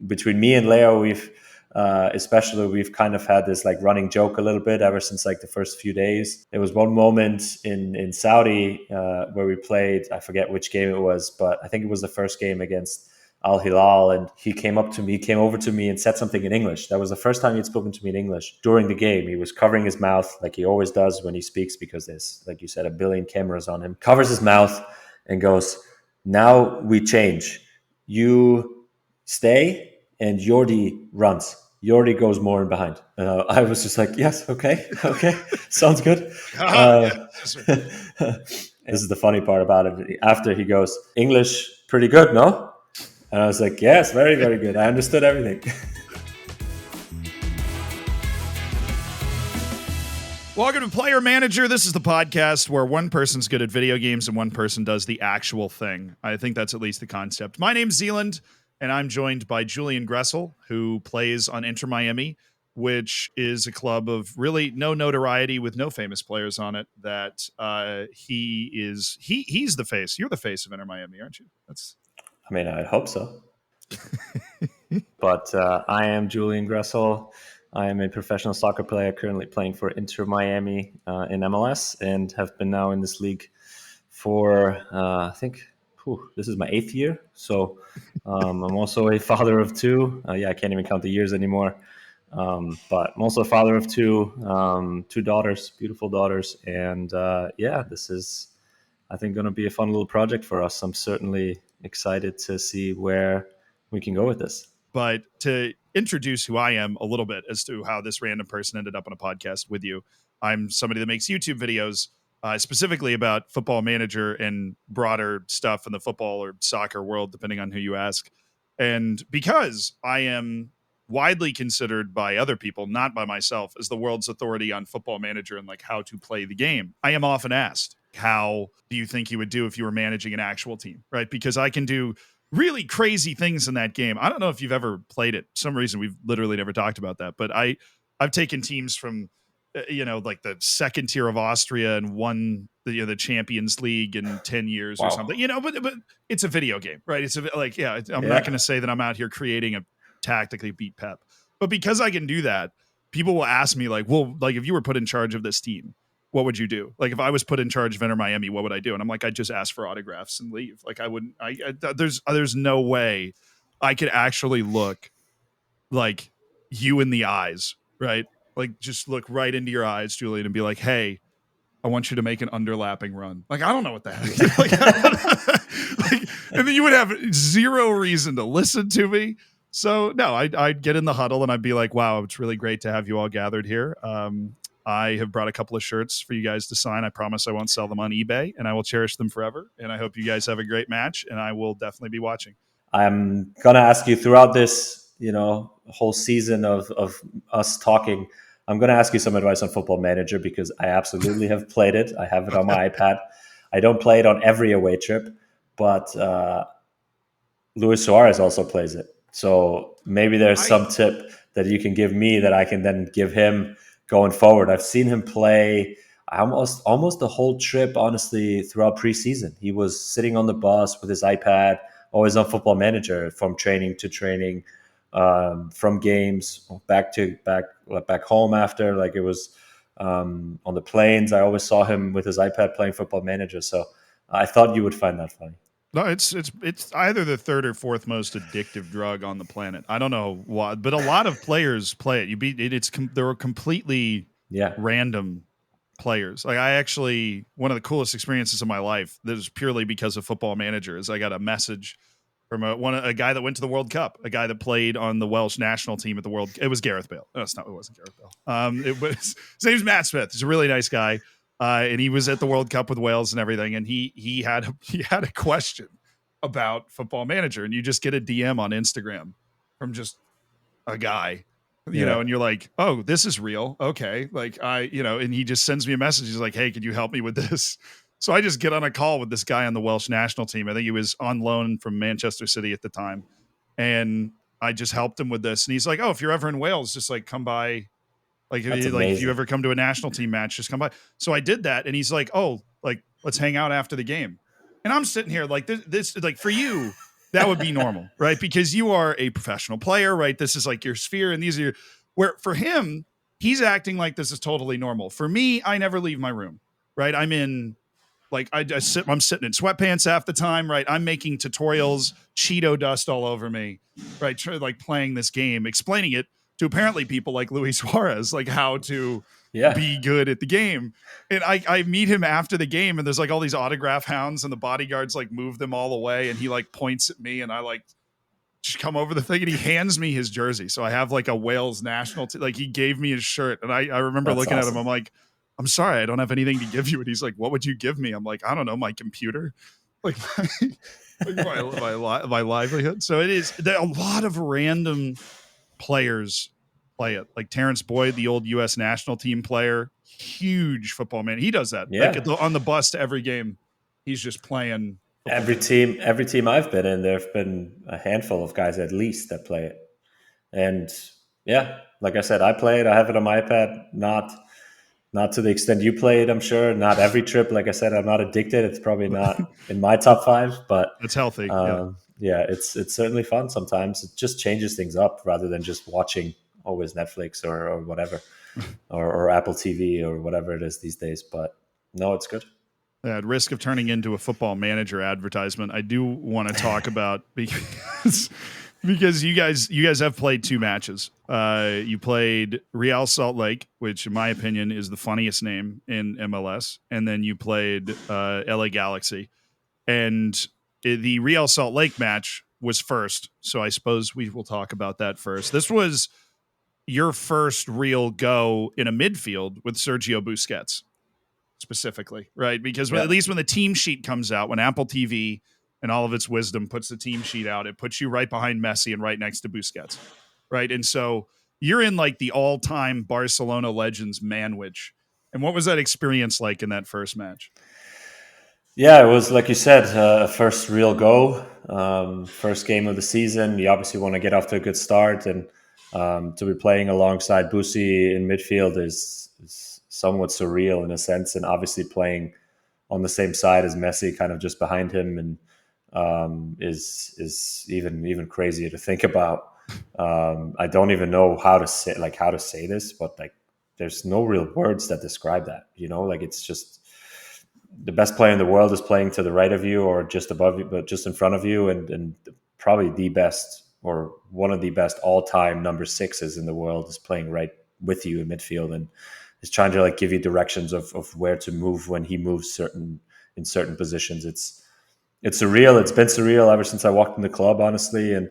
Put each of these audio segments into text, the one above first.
between me and Leo, we've kind of had this like running joke a little bit ever since like the first few days. There was one moment in Saudi where we played, I forget which game it was, but I think it was the first game against Al Hilal, and he came over to me and said something in English. That was the first time he'd spoken to me in English during the game. He was covering his mouth like he always does when he speaks, because there's, like you said, a billion cameras on him. Covers his mouth and goes, "Now we change. You stay and Jordi runs. Jordi goes more in behind." I was just like, yes, okay, sounds good. This is the funny part about it. After he goes, "English pretty good, no?" And I was like, yes, very, very good. I understood everything. Welcome to Player Manager. This is the podcast where one person's good at video games and one person does the actual thing. I think that's at least the concept. My name's Zealand, and I'm joined by Julian Gressel, who plays on Inter Miami, which is a club of really no notoriety with no famous players on it. That he's the face. You're the face of Inter Miami, aren't you? I mean, I hope so. But I am Julian Gressel. I am a professional soccer player currently playing for Inter Miami in MLS, and have been now in this league for, I think, this is my 8th year. So I'm also a father of 2. I can't even count the years anymore. But I'm also a father of 2 daughters, beautiful daughters. And this is, I think, going to be a fun little project for us. I'm certainly excited to see where we can go with this. But to introduce who I am a little bit as to how this random person ended up on a podcast with you, I'm somebody that makes YouTube videos specifically about Football Manager and broader stuff in the football or soccer world, depending on who you ask. And because I am widely considered by other people, not by myself, as the world's authority on Football Manager and like how to play the game, I am often asked, how do you think you would do if you were managing an actual team, right? Because I can do really crazy things in that game. I don't know if you've ever played it. For some reason, we've literally never talked about that. But I've taken teams from, like the second tier of Austria and won the Champions League in 10 years or something. But it's a video game, right? I'm not going to say that I'm out here creating a tactically beat Pep. But because I can do that, people will ask me like, well, like if you were put in charge of this team, what would you do? Like if I was put in charge of Inter Miami, what would I do? And I'm like, I'd just ask for autographs and leave. Like I wouldn't, there's no way I could actually look like you in the eyes, right? Like just look right into your eyes, Julian, and be like, hey, I want you to make an underlapping run. Like, I don't know what the heck. And then you would have zero reason to listen to me. So no, I'd get in the huddle and I'd be like, wow, it's really great to have you all gathered here. I have brought a couple of shirts for you guys to sign. I promise I won't sell them on eBay, and I will cherish them forever. And I hope you guys have a great match, and I will definitely be watching. I'm going to ask you throughout this, whole season of us talking, I'm going to ask you some advice on Football Manager, because I absolutely have played it. I have it on my iPad. I don't play it on every away trip, but Luis Suarez also plays it. So maybe there's some tip that you can give me that I can then give him going forward. I've seen him play almost the whole trip, honestly, throughout preseason. He was sitting on the bus with his iPad, always on Football Manager, from training to training, from games back home after. Like it was on the planes. I always saw him with his iPad playing Football Manager. So I thought you would find that funny. No, it's either the third or fourth most addictive drug on the planet. I don't know why, but a lot of players play it. There were completely random players. Like one of the coolest experiences of my life that is purely because of Football Manager is I got a message from a guy that went to the World Cup, a guy that played on the Welsh national team at the World. It was Gareth Bale. No, it wasn't Gareth Bale. His name's Matt Smith. He's a really nice guy. And he was at the World Cup with Wales and everything. And he had a question about Football Manager, and you just get a DM on Instagram from just a guy, and you're like, oh, this is real. Okay. Like and he just sends me a message. He's like, hey, could you help me with this? So I just get on a call with this guy on the Welsh national team. I think he was on loan from Manchester City at the time. And I just helped him with this. And he's like, oh, if you're ever in Wales, just like come by. Like if you ever come to a national team match, just come by. So I did that. And he's like, oh, like, let's hang out after the game. And I'm sitting here like this like for you, That would be normal, right? Because you are a professional player, right? This is like your sphere, and these are your, where for him, he's acting like this is totally normal. For me, I never leave my room, right? I'm in like I'm sitting in sweatpants half the time, right? I'm making tutorials, Cheeto dust all over me, right? Like playing this game, explaining it to apparently people like Luis Suarez, like how to be good at the game. And I meet him after the game, and there's like all these autograph hounds, and the bodyguards like move them all away, and he like points at me, and I like just come over the thing, and he hands me his jersey. So I have like a Wales national like he gave me his shirt, and I remember That's looking awesome. at him, I'm like, I'm sorry, I don't have anything to give you. And he's like, what would you give me? I'm like, I don't know, my computer, like my livelihood. So it is, there are a lot of random players play it, like Terrence Boyd, the old U.S. national team player, huge football man. He does that. Yeah. Like on the bus to every game, he's just playing. Every team I've been in, there've been a handful of guys at least that play it. And yeah, like I said, I play it. I have it on my iPad. Not to the extent you play it, I'm sure. Not every trip. Like I said, I'm not addicted. It's probably not in my top 5, but it's healthy. Yeah, it's certainly fun sometimes. It just changes things up rather than just watching always Netflix or whatever, or Apple TV or whatever it is these days. But no, it's good. At risk of turning into a football manager advertisement, I do want to talk about because you guys have played 2 matches. You played Real Salt Lake, which in my opinion is the funniest name in MLS, and then you played LA Galaxy. And the Real Salt Lake match was first, so I suppose we will talk about that first. This was your first real go in a midfield with Sergio Busquets. Specifically, right? Because at least when the team sheet comes out, when Apple TV and all of its wisdom puts the team sheet out, it puts you right behind Messi and right next to Busquets, right? And so you're in like the all-time Barcelona legends manwich. And what was that experience like in that first match? Yeah, it was like you said, first real go, first game of the season. You obviously want to get off to a good start, and to be playing alongside Busi in midfield is somewhat surreal in a sense, and obviously playing on the same side as Messi, kind of just behind him, and is even crazier to think about. I don't even know how to say this, but like there's no real words that describe that. You know, like it's just the best player in the world is playing to the right of you or just above you, but just in front of you, and probably the best or one of the best all-time number 6s in the world is playing right with you in midfield, and is trying to like give you directions of where to move when he moves in certain positions. It's surreal. It's been surreal ever since I walked in the club, honestly. And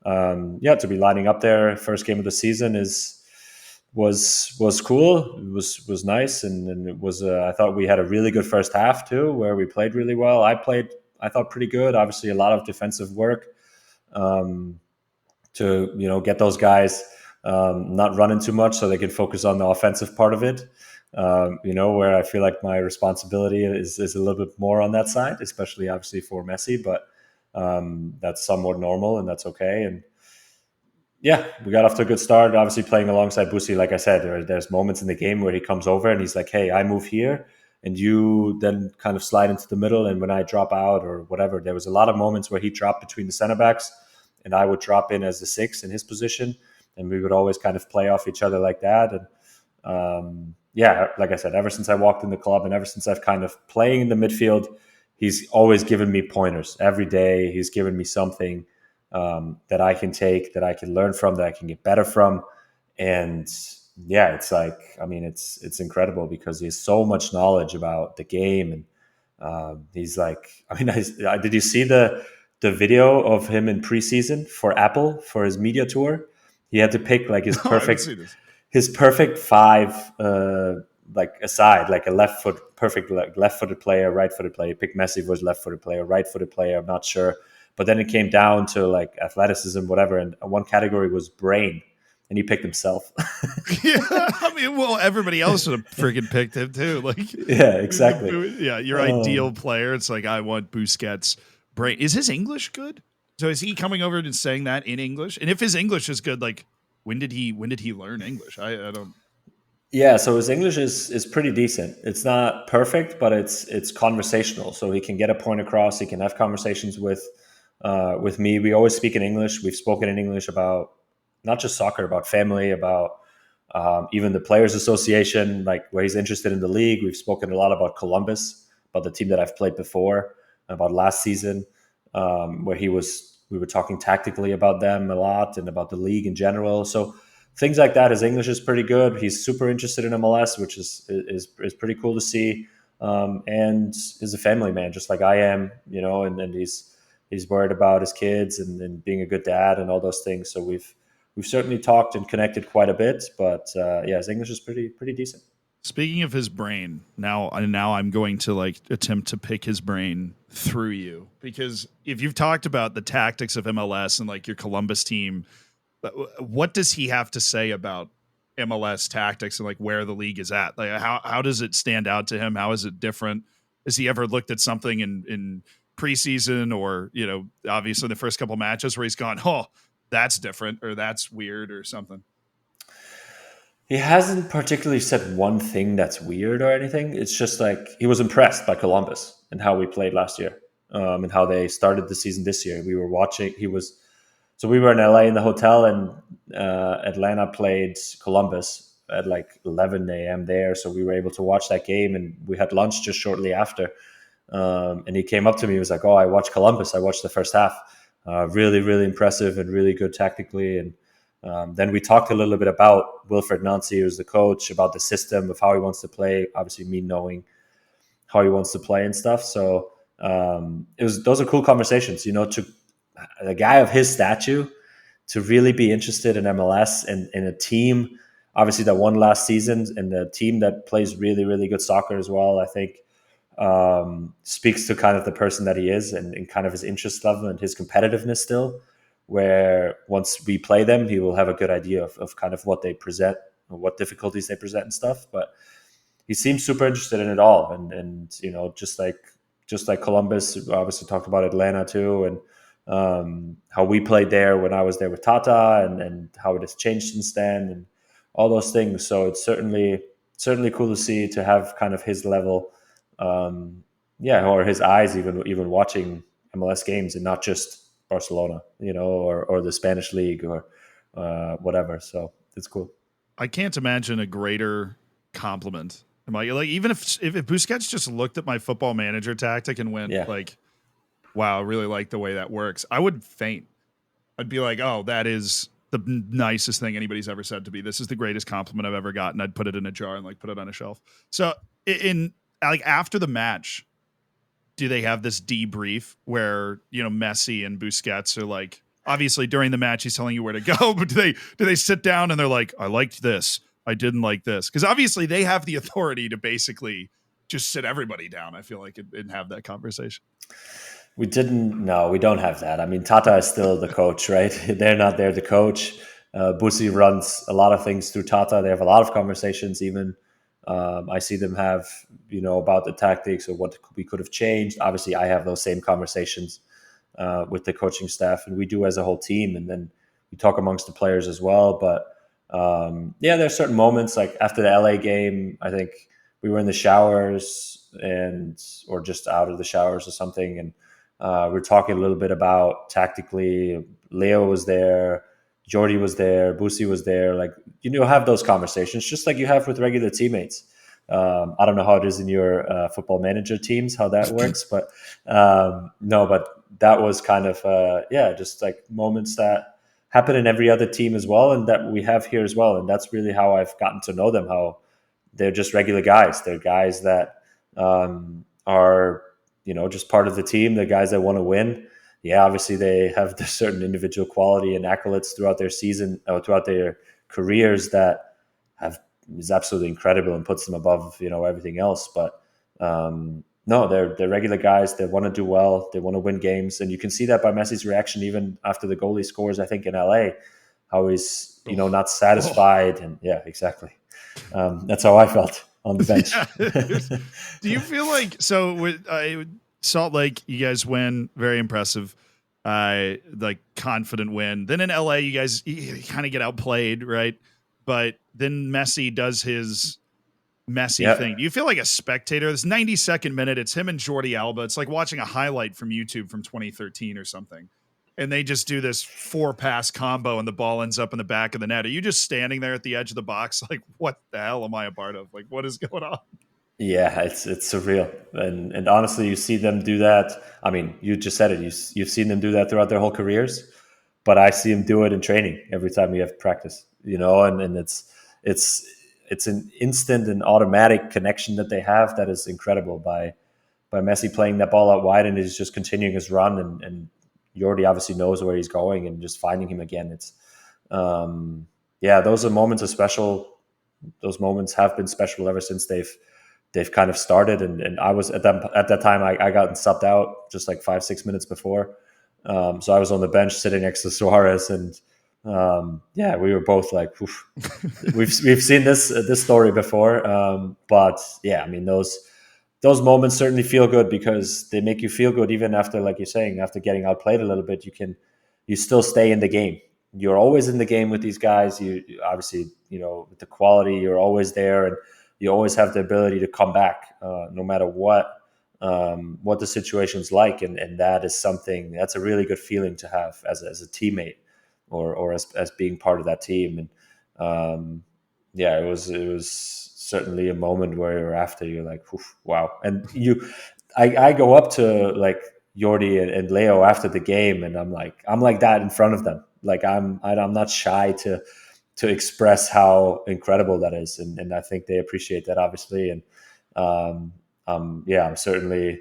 to be lining up there first game of the season was cool. It was nice, and it was. I thought we had a really good first half too, where we played really well. I thought pretty good. Obviously, a lot of defensive work to get those guys not running too much, so they can focus on the offensive part of it. Where I feel like my responsibility is a little bit more on that side, especially obviously for Messi, but that's somewhat normal, and that's okay. And yeah, we got off to a good start. Obviously, playing alongside Busi, like I said, there's moments in the game where he comes over and he's like, "Hey, I move here, and you then kind of slide into the middle." And when I drop out or whatever, there was a lot of moments where he dropped between the center backs, and I would drop in as the 6 in his position, and we would always kind of play off each other like that. And like I said, ever since I walked in the club and ever since I've kind of playing in the midfield, he's always given me pointers every day. He's given me something that I can take, that I can learn from, that I can get better from. And yeah, it's like, I mean, it's incredible because he has so much knowledge about the game. And he's like, I mean, did you see the video of him in preseason for Apple for his media tour? He had to pick like his perfect 5, like aside, like a perfect left-footed player, right-footed player. He picked Messi for his left-footed player, right-footed player, I'm not sure. But then it came down to like athleticism, whatever. And one category was brain, and he picked himself. Yeah, I mean, well, everybody else would have freaking picked him too. Like, yeah, exactly. Yeah, your ideal player. It's like, I want Busquets' brain. Is his English good? So is he coming over and saying that in English? And if his English is good, like, when did he learn English? I don't. Yeah, so his English is pretty decent. It's not perfect, but it's conversational. So he can get a point across. He can have conversations with With me, we always speak in English. We've spoken in English about not just soccer, about family, about even the Players Association, like where he's interested in the league. We've spoken a lot about Columbus, about the team that I've played before, about last season, where we were talking tactically about them a lot and about the league in general. So things like that. His English is pretty good. He's super interested in MLS, which is pretty cool to see. And is a family man, just like I am, and he's worried about his kids and being a good dad and all those things. So we've certainly talked and connected quite a bit, but yeah, his English is pretty decent. Speaking of his brain, now I'm going to attempt to pick his brain through you, because if you've talked about the tactics of MLS and your Columbus team, what does he have to say about MLS tactics and where the league is at? How does it stand out to him? How is it different? Has he ever looked at something in preseason or, obviously the first couple matches where he's gone, oh, that's different or that's weird or something? He hasn't particularly said one thing that's weird or anything. It's just he was impressed by Columbus and how we played last year, and how they started the season this year. We were watching. So we were in LA in the hotel, and Atlanta played Columbus at 11 a.m. there. So we were able to watch that game, and we had lunch just shortly after. And he came up to me. He was like, "Oh, I watched Columbus. I watched the first half. Really, really impressive and really good tactically." And then we talked a little bit about Wilfred Nancy, who's the coach, about the system of how he wants to play. Obviously, me knowing how he wants to play and stuff. So those are cool conversations. To a guy of his stature to really be interested in MLS and in a team, obviously that won last season, and a team that plays really, really good soccer as well. I think speaks to kind of the person that he is and kind of his interest level and his competitiveness still, where once we play them, he will have a good idea of kind of what they present, or what difficulties they present and stuff. But he seems super interested in it all. And just like Columbus, we obviously talked about Atlanta too, and how we played there when I was there with Tata, and how it has changed since then, and all those things. So it's certainly cool to see, to have kind of his level, or his eyes even watching MLS games and not just Barcelona, or the Spanish league or whatever. So it's cool. I can't imagine a greater compliment. Even if Busquets just looked at my Football Manager tactic and went wow, I really like the way that works, I would faint. I'd be like, oh, that is the nicest thing anybody's ever said to me. This is the greatest compliment I've ever gotten. I'd put it in a jar and put it on a shelf. So after the match, do they have this debrief where, Messi and Busquets are obviously during the match, he's telling you where to go, but do they sit down and they're like, I liked this, I didn't like this? Because obviously they have the authority to basically just sit everybody down, I feel like, and have that conversation. We don't have that. I mean, Tata is still the coach, right? They're not there to coach. Busi runs a lot of things through Tata. They have a lot of conversations even. I see them have, about the tactics or what we could have changed. Obviously, I have those same conversations with the coaching staff, and we do as a whole team. And then we talk amongst the players as well. But there are certain moments, like after the LA game, I think we were in the showers or just out of the showers or something. And we're talking a little bit about tactically. Leo was there. Jordi was there, Busi was there. Have those conversations just like you have with regular teammates. I don't know how it is in your Football Manager teams, how that works, but no, but that was kind of just moments that happen in every other team as well, and that we have here as well. And that's really how I've gotten to know them. How they're just regular guys. They're guys that are just part of the team. They're guys that want to win. Yeah, obviously they have the certain individual quality and accolades throughout their season or throughout their careers that is absolutely incredible and puts them above everything else. But no, they're regular guys. They want to do well. They want to win games, and you can see that by Messi's reaction even after the goalie scores. I think in LA, how he's not satisfied, and yeah, exactly. That's how I felt on the bench. Yeah. Do you feel like with Salt Lake, you guys win, very impressive, confident win. Then in LA, you kind of get outplayed, right? But then Messi does his Messi Yeah. thing. Do you feel like a spectator? This 90-second minute, it's him and Jordi Alba. It's like watching a highlight from YouTube from 2013 or something. And they just do this 4-pass combo and the ball ends up in the back of the net. Are you just standing there at the edge of the box like, what the hell am I a part of? Like, what is going on? Yeah, it's surreal, and honestly, you see them do that. I mean, you just said it. You've seen them do that throughout their whole careers, but I see them do it in training every time we have practice. And it's it's an instant and automatic connection that they have that is incredible. By Messi playing that ball out wide and he's just continuing his run, and Jordi obviously knows where he's going and just finding him again. It's yeah, those are moments of special. Those moments have been special ever since they've kind of started. And I was at that time I got subbed out just like 5-6 minutes before. So I was on the bench sitting next to Suarez, and yeah, we were both like, oof. we've seen this story before. But yeah, I mean those moments certainly feel good because they make you feel good even after, like you're saying, after getting outplayed a little bit, you still stay in the game. You're always in the game with these guys. You obviously, with the quality, you're always there, and you always have the ability to come back, no matter what the situation's like, and that is something that's a really good feeling to have as a teammate, or as being part of that team. And yeah, it was certainly a moment where after you're like, wow. And I go up to like Jordi and Leo after the game, and I'm like that in front of them. Like I'm not shy to express how incredible that is, and I think they appreciate that, obviously. And yeah, I'm certainly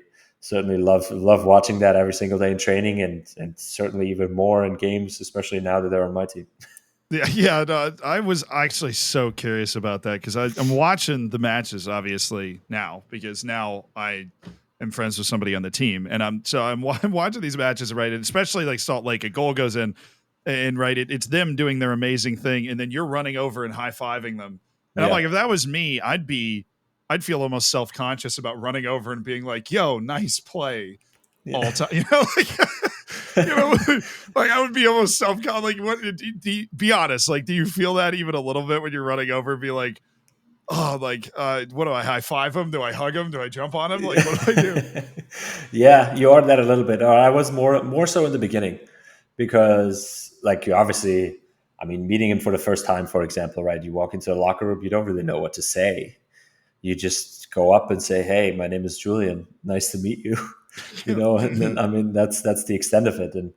love watching that every single day in training, and certainly even more in games, especially now that they're on my team. Yeah. No, I was actually so curious about that because I'm watching the matches obviously now because now I am friends with somebody on the team, and I'm watching these matches, right? And especially like Salt Lake, a goal goes in, and right, it's them doing their amazing thing, and then you're running over and high-fiving them. And I'm like, if that was me, I'd feel almost self-conscious about running over and being like, yo, nice play all time. Like I would be almost self-conscious. Like, what? Be honest. Like, do you feel that even a little bit when you're running over and be like, oh, like, what do I high five him? Do I hug him? Do I jump on him? Like, what do I do? Yeah, you are that a little bit. I was more so in the beginning because, like, you obviously, I mean, meeting him for the first time, for example, right? You walk into the locker room, you don't really know what to say. You just go up and say, "Hey, my name is Julian. Nice to meet you." And then, I mean, that's the extent of it. And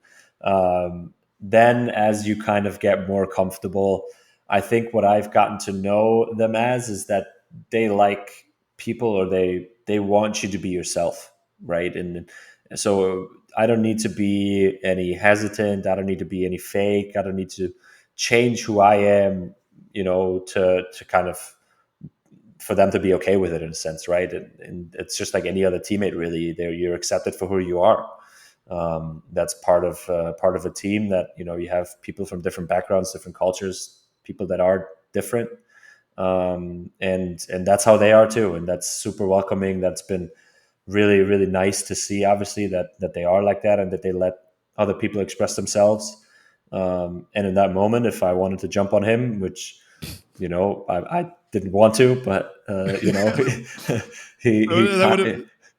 then as you kind of get more comfortable, I think what I've gotten to know them as is that they like people, or they want you to be yourself, right? And so I don't need to be any hesitant. I don't need to be any fake. I don't need to change who I am, to kind of, for them to be okay with it, in a sense, right? And it's just like any other teammate, really. You're accepted for who you are. That's part of a team that you have people from different backgrounds, different cultures, people that are different, and that's how they are too, and that's super welcoming. That's been really, really nice to see, obviously, that they are like that, and that they let other people express themselves. And in that moment, if I wanted to jump on him, which I didn't want to, but he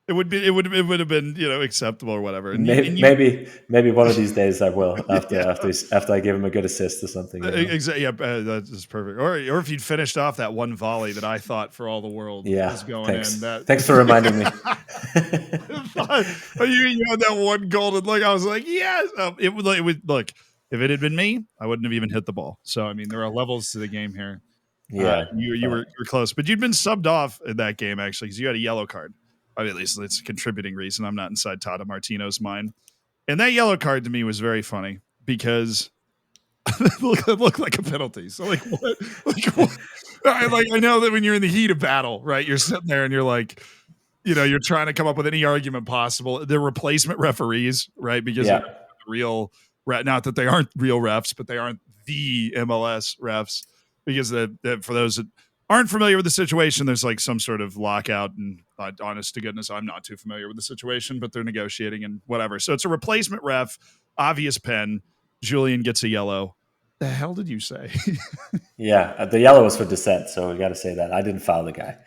it would have been acceptable or whatever. And maybe one of these days I will, after I give him a good assist or something. Exactly. Yeah, that's perfect. Or if you'd finished off that one volley that I thought for all the world was going in. Thanks for reminding me. You had that one golden look. I was like, yes. It would look. If it had been me, I wouldn't have even hit the ball. So I mean, there are levels to the game here. Yeah, you were close, but you'd been subbed off in that game actually because you had a yellow card. I mean, at least it's a contributing reason. I'm not inside Tata Martino's mind, and that yellow card to me was very funny because it looked like a penalty. So like what? I know that when you're in the heat of battle, right? You're sitting there and you're like, you're trying to come up with any argument possible. They're replacement referees, right? Because of real, not that they aren't real refs, but they aren't the MLS refs. Because that for those that aren't familiar with the situation, there's like some sort of lockout, and honest to goodness, I'm not too familiar with the situation, but they're negotiating and whatever. So it's a replacement ref, obvious pen. Julian gets a yellow. the hell did you say? Yeah, the yellow was for dissent, so we got to say that I didn't foul the guy.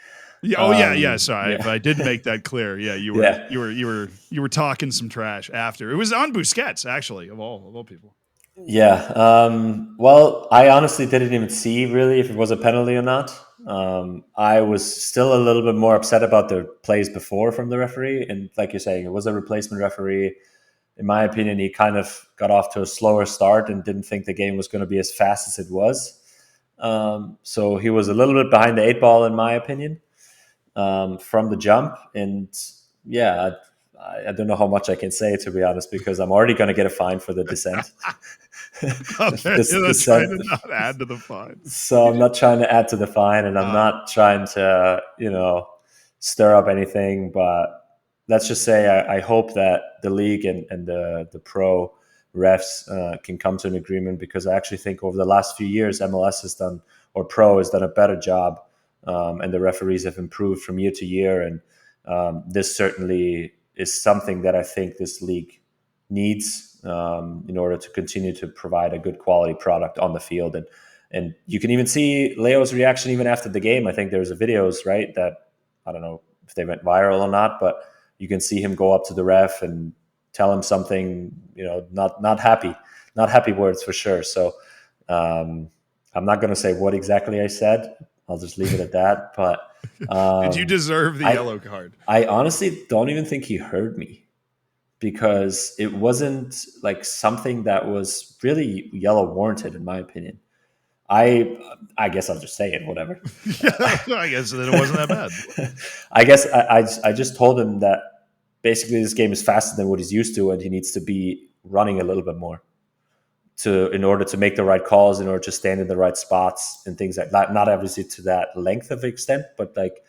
Yeah. Oh yeah. Yeah. Sorry, if Yeah, I didn't make that clear. Yeah, you were yeah, you were talking some trash after. It was on Busquets, actually, of all people. yeah. Well, I honestly didn't even see really if it was a penalty or not. I was still a little bit more upset about the plays before from the referee, and like you're saying, it was a replacement referee. In my opinion, he kind of got off to a slower start and didn't think the game was going to be as fast as it was. So he was a little bit behind the eight ball, in my opinion, from the jump. And yeah, I don't know how much I can say, to be honest, because I'm already going to get a fine for the dissent. Okay, this that's trying dissent. to not add to the fine. So I'm not trying to add to the fine, and I'm not trying to, stir up anything. But let's just say I hope that the league and the pro refs can come to an agreement, because I actually think over the last few years, MLS has done, or pro has done a better job, and the referees have improved from year to year. And this certainly is something that I think this league needs in order to continue to provide a good quality product on the field. And you can even see Leo's reaction even after the game. I think there's videos, right, that I don't know if they went viral or not, but you can see him go up to the ref and tell him something, not happy words for sure. So I'm not going to say what exactly I said. I'll just leave it at that. But Did you deserve the yellow card? I honestly don't even think he heard me, because it wasn't like something that was really yellow warranted, in my opinion. I guess I'll just say it, whatever. I guess that it wasn't that bad. I guess I just told him that basically this game is faster than what he's used to, and he needs to be running a little bit more in order to make the right calls, in order to stand in the right spots and things like that. Not obviously to that length of extent, but like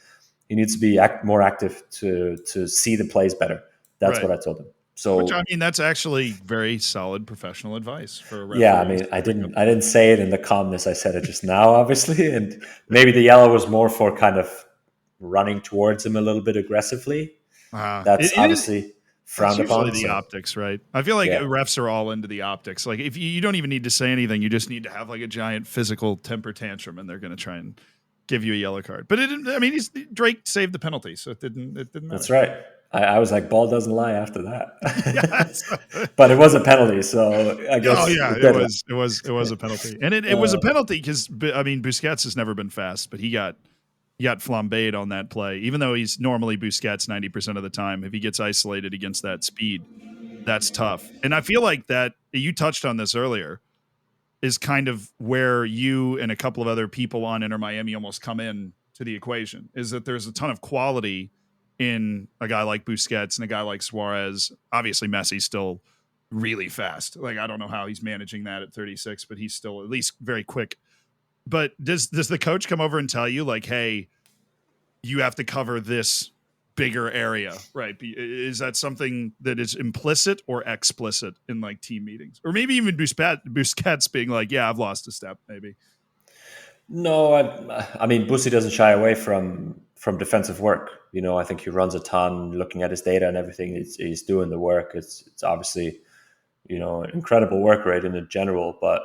he needs to be more active to see the plays better. That's what I told him. So, which, I mean, that's actually very solid professional advice for a referee. Yeah, I mean, I didn't say it in the calmness I said it just now, obviously, and maybe the yellow was more for kind of running towards him a little bit aggressively. That's obviously frowned upon. Usually the optics, right? I feel like refs are all into the optics. Like if you don't even need to say anything, you just need to have like a giant physical temper tantrum, and they're going to try and give you a yellow card. But it didn't. I mean, Drake saved the penalty, so it didn't matter. That's right. I was like, ball doesn't lie after that. But it was a penalty, so I guess. Oh yeah, it was a penalty, and it was a penalty because I mean Busquets has never been fast, but he got flambéed on that play. Even though he's normally Busquets 90% of the time, if he gets isolated against that speed, that's tough. And I feel like that you touched on this earlier is kind of where you and a couple of other people on Inter Miami almost come in to the equation. Is that there's a ton of quality in a guy like Busquets and a guy like Suarez. Obviously, Messi's still really fast. Like, I don't know how he's managing that at 36, but he's still at least very quick. But does the coach come over and tell you, like, hey, you have to cover this bigger area, right? Is that something that is implicit or explicit in, like, team meetings? Or maybe even Busquets being like, yeah, I've lost a step, maybe. No, I mean, Busi doesn't shy away from defensive work. I think he runs a ton, looking at his data and everything. He's doing the work. It's obviously, an incredible work rate in general. But,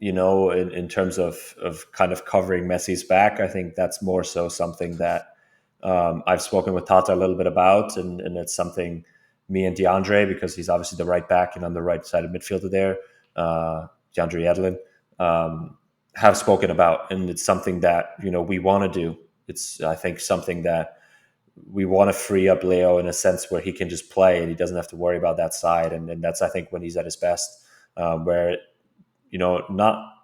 in terms of kind of covering Messi's back, I think that's more so something that I've spoken with Tata a little bit about. And it's something me and DeAndre, because he's obviously the right back and on the right side of midfielder there, DeAndre Yedlin, have spoken about, and it's something that we want to do. It's, I think, something that we want to free up Leo in a sense where he can just play and he doesn't have to worry about that side, and that's, I think, when he's at his best. Where not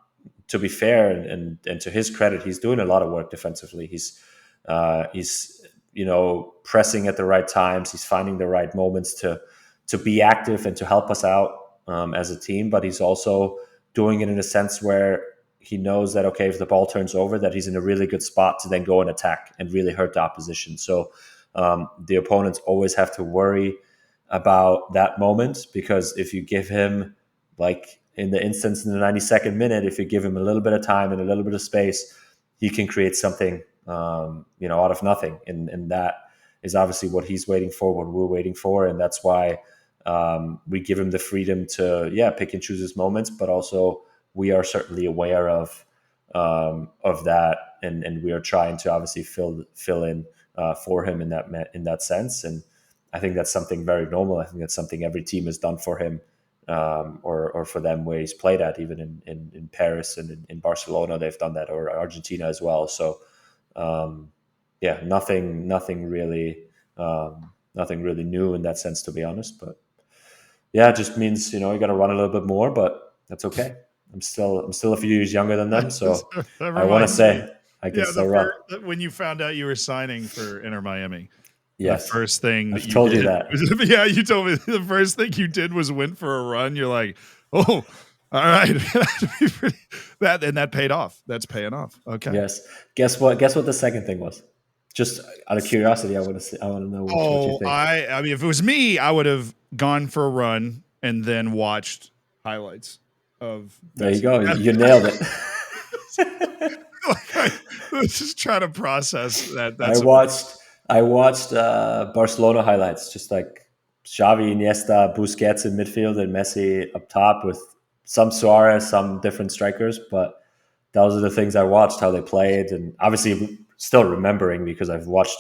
to be fair, and to his credit, he's doing a lot of work defensively. He's pressing at the right times. He's finding the right moments to be active and to help us out as a team. But he's also doing it in a sense where he knows that, okay, if the ball turns over, that he's in a really good spot to then go and attack and really hurt the opposition. So the opponents always have to worry about that moment, because if you give him, like in the instance in the 92nd minute, if you give him a little bit of time and a little bit of space, he can create something, out of nothing. And that is obviously what he's waiting for, what we're waiting for. And that's why we give him the freedom to pick and choose his moments, but also we are certainly aware of that, and we are trying to obviously fill in for him in that sense. And I think that's something very normal. I think that's something every team has done for him, or for them where he's played at, even in Paris and in Barcelona they've done that, or Argentina as well. So nothing really new in that sense, to be honest. But it just means you got to run a little bit more, but that's okay. I'm still a few years younger than them, so I want to say I can still run. When you found out you were signing for Inter Miami, yes, the first thing I've told you that. Yeah, you told me the first thing you did was went for a run. You're like, oh, all right, that paid off. That's paying off. Okay. Yes. Guess what the second thing was? Just out of curiosity, I want to know what you think. I mean, if it was me, I would have gone for a run and then watched highlights of. There you go. You nailed it. I was just trying to process that. I watched Barcelona highlights, just like Xavi, Iniesta, Busquets in midfield, and Messi up top with some Suarez, some different strikers. But those are the things I watched, how they played, and obviously still remembering because I've watched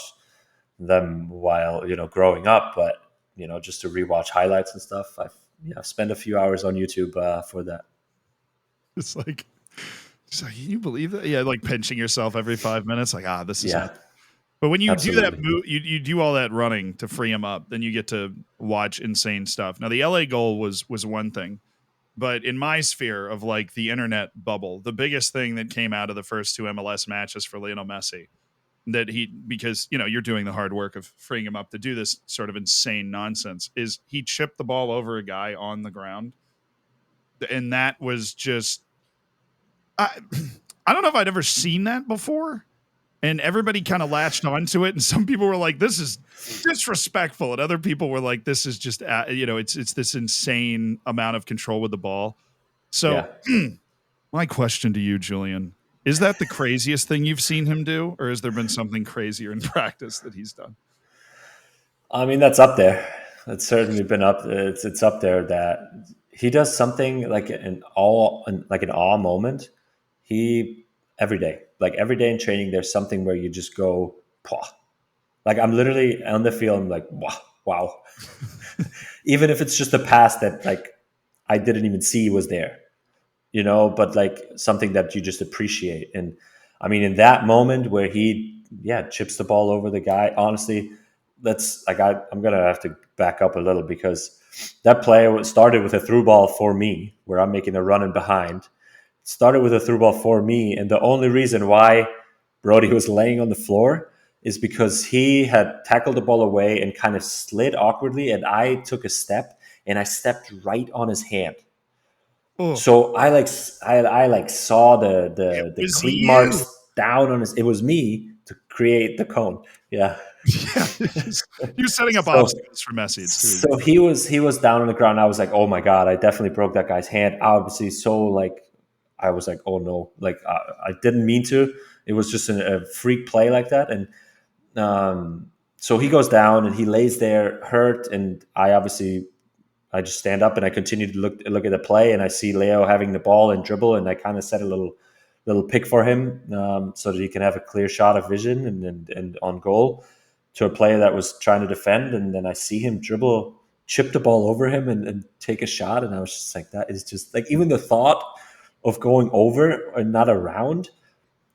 them while growing up. But just to rewatch highlights and stuff, I've spent a few hours on YouTube for that. It's like, can you believe that? Yeah, like pinching yourself every 5 minutes, like this is. Yeah. But when you do that move, you do all that running to free him up, then you get to watch insane stuff. Now the LA goal was one thing, but in my sphere of like the internet bubble, the biggest thing that came out of the first two MLS matches for Lionel Messi, because you're doing the hard work of freeing him up to do this sort of insane nonsense, is he chipped the ball over a guy on the ground, and that was just I don't know if I'd ever seen that before. And everybody kind of latched onto it, and some people were like, "This is disrespectful," and other people were like, "This is just it's this insane amount of control with the ball." So, my question to you, Julian, is that the craziest thing you've seen him do, or has there been something crazier in practice that he's done? I mean, that's up there. It's certainly been up. It's up there that he does something like an awe moment. Every day in training, there's something where you just go, pwah. Like I'm literally on the field, I'm like, wow. Even if it's just a pass that like I didn't even see was there, but like something that you just appreciate. And I mean, in that moment where he, chips the ball over the guy, honestly, that's like, I'm going to have to back up a little because that play started with a through ball for me where I'm making a run in behind. Started with a through ball for me, and the only reason why Brody was laying on the floor is because he had tackled the ball away and kind of slid awkwardly, and I took a step and I stepped right on his hand. Oh. So I saw the cleat marks down on his. It was me to create the cone. Yeah. You're setting up obstacles for Messi. So he was down on the ground. I was like, oh my God, I definitely broke that guy's hand. Obviously, I was like, oh no, like I didn't mean to. It was just a freak play like that. And so he goes down and he lays there hurt. And I just stand up and I continue to look at the play, and I see Leo having the ball and dribble, and I kind of set a little pick for him so that he can have a clear shot of vision and on goal to a player that was trying to defend. And then I see him dribble, chip the ball over him and take a shot. And I was just like, that is just like, even the thought of going over and not around,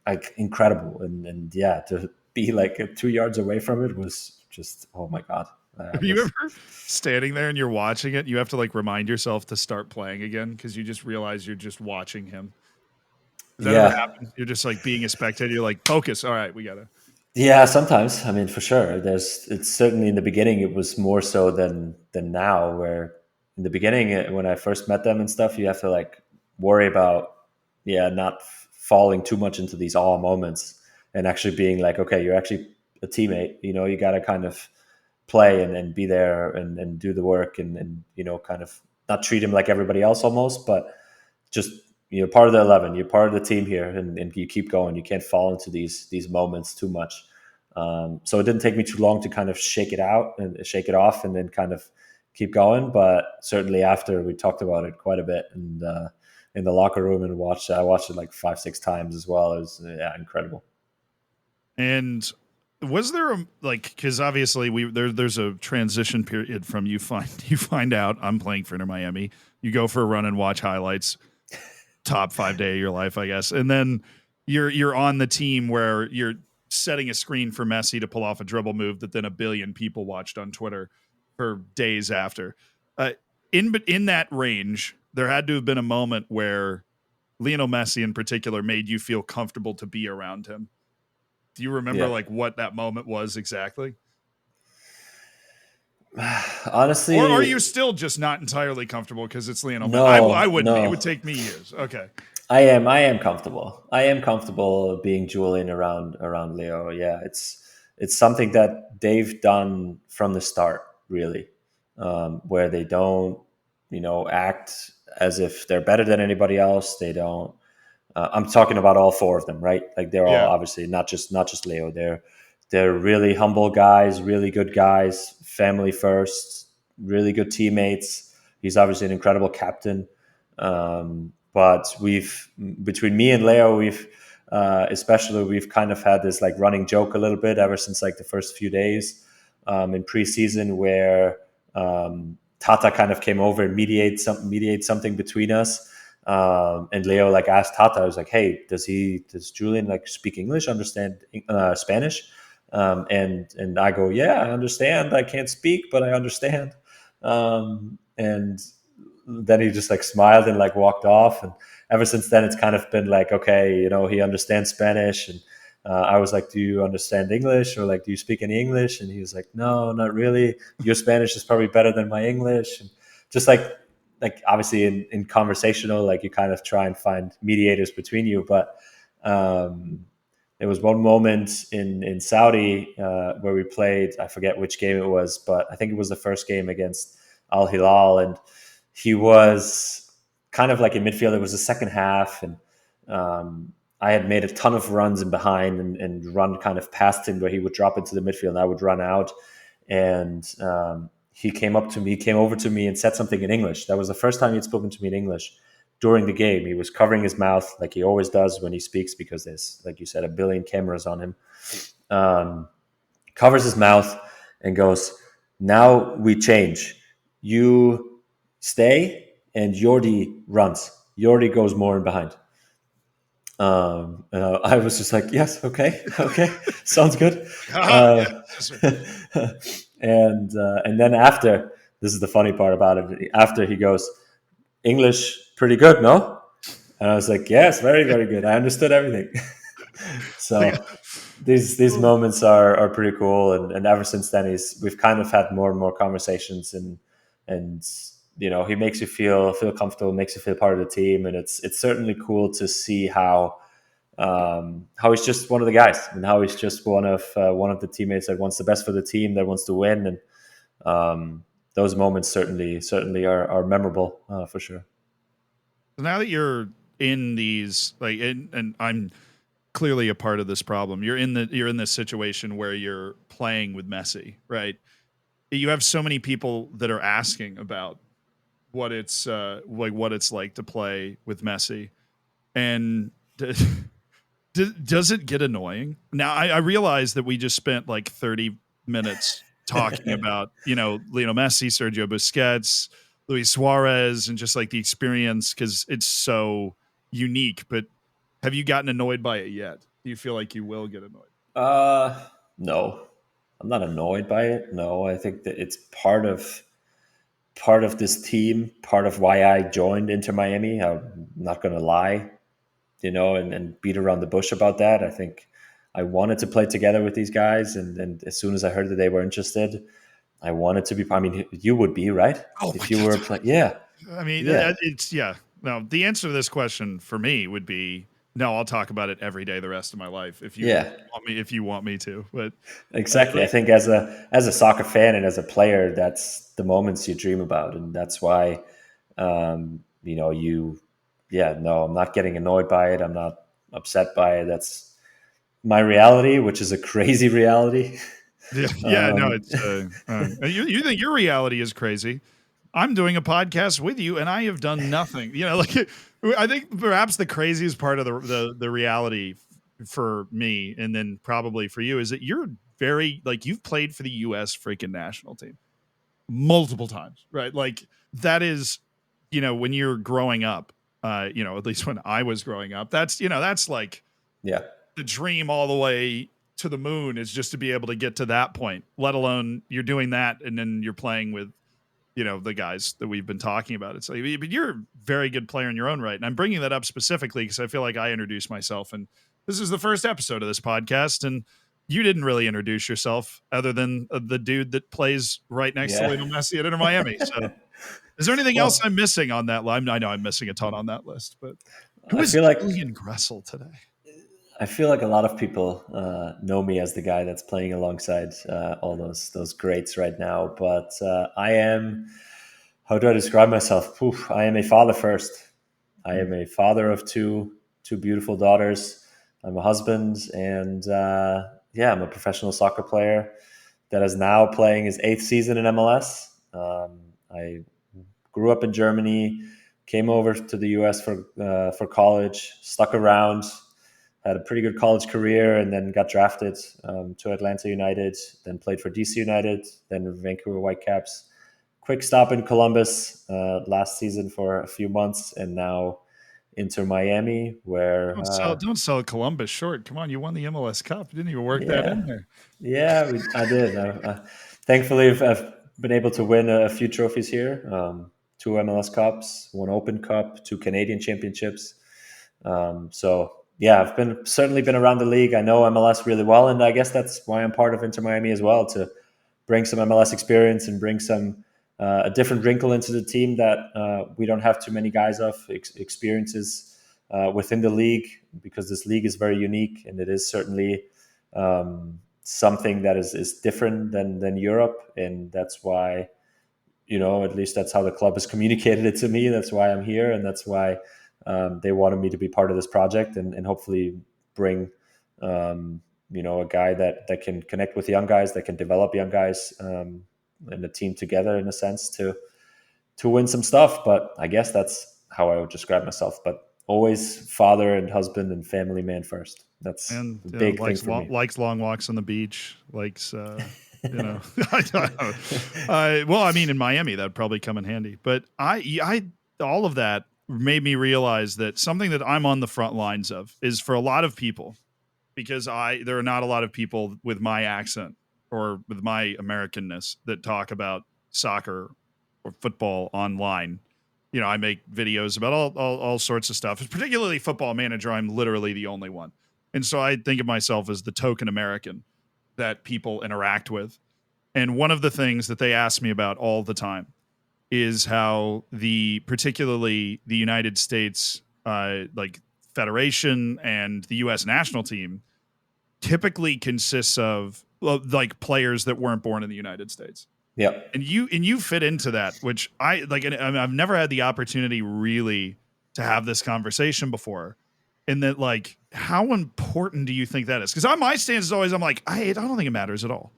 like incredible. And to be like 2 yards away from it was just, oh my God. Are you ever standing there and you're watching it? You have to like remind yourself to start playing again because you just realize you're just watching him. Does that ever happen? You're just like being a spectator. You're like, focus. All right, we got to. Yeah, sometimes. I mean, for sure. It's certainly in the beginning, it was more so than now, where in the beginning, when I first met them and stuff, you have to like worry about, not falling too much into these awe moments and actually being like, okay, you're actually a teammate, you got to kind of play and be there and do the work and kind of not treat him like everybody else almost, but just, you're part of the 11, you're part of the team here, and you keep going. You can't fall into these moments too much. So it didn't take me too long to kind of shake it off and then kind of keep going. But certainly after, we talked about it quite a bit, and in the locker room, and I watched it like 5-6 times as well. It was incredible. And was there a, like, because obviously there's a transition period from you find out I'm playing for Inter Miami, you go for a run and watch highlights, top 5 day of your life, I guess, and then you're on the team where you're setting a screen for Messi to pull off a dribble move that then a billion people watched on Twitter for days after. In that range, there had to have been a moment where Lionel Messi in particular made you feel comfortable to be around him. Do you remember like what that moment was exactly? Honestly, or are you still just not entirely comfortable because it's Lionel? No, I wouldn't. no. It would take me years. Okay. I am comfortable. I am comfortable being Julian around Leo. Yeah, it's something that they've done from the start, really, where they don't, act as if they're better than anybody else. They don't. I'm talking about all four of them, right? Like they're all obviously not just Leo. They're really humble guys, really good guys, family first, really good teammates. He's obviously an incredible captain. But between me and Leo, especially we've kind of had this like running joke a little bit ever since like the first few days in preseason, where Tata kind of came over and mediate something between us. And Leo like asked Tata, I was like, hey, does Julian like speak English, understand Spanish? And I go, yeah, I understand. I can't speak, but I understand. And then he just like smiled and like walked off. And ever since then, it's kind of been like, okay, he understands Spanish. And I was like, do you understand English, or like, do you speak any English? And he was like, no, not really. Your Spanish is probably better than my English. And just like obviously in conversational, like you kind of try and find mediators between you. But there was one moment in Saudi where we played, I forget which game it was, but I think it was the first game against Al Hilal, and he was kind of like in midfield. It was the second half, and I had made a ton of runs in behind and run kind of past him, where he would drop into the midfield and I would run out. And he came over to me and said something in English. That was the first time he'd spoken to me in English during the game. He was covering his mouth like he always does when he speaks, because there's, like you said, a billion cameras on him. Covers his mouth and goes, now we change. You stay and Jordi runs. Jordi goes more in behind. And I was just like, yes, okay, sounds good. And then after, this is the funny part about it. After he goes, English pretty good, no? And I was like, yes, very, very good. I understood everything. So these moments are pretty cool. And ever since then, we've kind of had more and more conversations, and he makes you feel comfortable, makes you feel part of the team. And it's certainly cool to see how he's just one of the guys, and how he's just one of the teammates that wants the best for the team, that wants to win. And those moments certainly are memorable for sure. Now that you're in these, like, and I'm clearly a part of this problem. You're in this situation where you're playing with Messi, right? You have so many people that are asking about what it's like to play with Messi, and does it get annoying? Now I realize that we just spent like 30 minutes talking about Lionel Messi, Sergio Busquets, Luis Suarez, and just like the experience, because it's so unique. But have you gotten annoyed by it yet? Do you feel like you will get annoyed? No, I'm not annoyed by it. No, I think that it's part of this team, part of why I joined Inter Miami. I'm not going to lie, and beat around the bush about that. I think I wanted to play together with these guys, and as soon as I heard that they were interested, I wanted to be. I mean, you would be, right? Oh, if you were playing, yeah. I mean, it's No, the answer to this question for me would be no. I'll talk about it every day the rest of my life if you want me to. But exactly, I think as a soccer fan and as a player, that's the moments you dream about, and that's why, no, I'm not getting annoyed by it. I'm not upset by it. That's my reality, which is a crazy reality. Yeah, no, it's you think your reality is crazy. I'm doing a podcast with you, and I have done nothing. Like I think perhaps the craziest part of the reality for me, and then probably for you, is that you're very like you've played for the U.S. freaking national team multiple times, right? Like that is, when you're growing up, at least when I was growing up, that's like Yeah. the dream all the way to the moon is just to be able to get to that point, let alone you're doing that and then you're playing with, the guys that we've been talking about. It's like, but you're a very good player in your own right. And I'm bringing that up specifically because I feel like I introduced myself, and this is the first episode of this podcast. And you didn't really introduce yourself other than the dude that plays right next to Leo Messi at Inter Miami. So is there anything else I'm missing on that line? I know I'm missing a ton on that list, but who is Julian Gressel today? I feel like a lot of people know me as the guy that's playing alongside all those greats right now. But I am, how do I describe myself? I am a father first. I am a father of two beautiful daughters. I'm a husband, and I'm a professional soccer player that is now playing his 8th season in MLS. I grew up in Germany, came over to the US for college, stuck around, had a pretty good college career, and then got drafted to Atlanta United, then played for DC United, then Vancouver Whitecaps. Quick stop in Columbus last season for a few months, and now Inter Miami, where... Don't sell Columbus short. Come on, you won the MLS Cup. You didn't even work that in there. Yeah, I did. Thankfully, I've been able to win a few trophies here. 2 MLS Cups, 1 Open Cup, 2 Canadian Championships. I've certainly been around the league. I know MLS really well, and I guess that's why I'm part of Inter Miami as well, to bring some MLS experience and bring some a different wrinkle into the team that we don't have too many guys of, experiences within the league, because this league is very unique, and it is certainly something that is different than Europe, and that's why, at least that's how the club has communicated it to me. That's why I'm here, and that's why they wanted me to be part of this project and hopefully bring, a guy that can connect with young guys, that can develop young guys, and the team together in a sense to win some stuff. But I guess that's how I would describe myself. But always father and husband and family man first. That's a big thing for me. Likes long walks on the beach. Likes, well, I mean, in Miami, that'd probably come in handy. But I all of that made me realize that something that I'm on the front lines of is, for a lot of people, because there are not a lot of people with my accent or with my Americanness that talk about soccer or football online. I make videos about all sorts of stuff, particularly Football Manager. I'm literally the only one. And so I think of myself as the token American that people interact with. And one of the things that they ask me about all the time is how particularly the United States federation and the U.S. national team typically consists of like players that weren't born in the United States. Yeah. And you fit into that, which I like. And I've never had the opportunity really to have this conversation before. And that, like, how important do you think that is? Because on my stance is always, I'm like, I don't think it matters at all.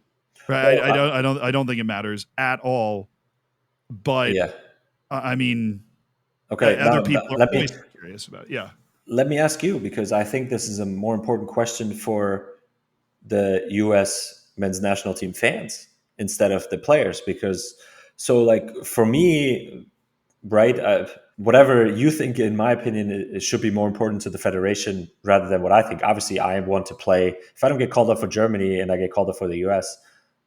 Right? Well, I don't think it matters at all. But yeah. I mean, okay. Other people are always curious about it. Yeah. Let me ask you, because I think this is a more important question for the U.S. men's national team fans instead of the players. Because, for me, right, whatever you think, in my opinion, it should be more important to the federation rather than what I think. Obviously, I want to play. If I don't get called up for Germany and I get called up for the U.S.,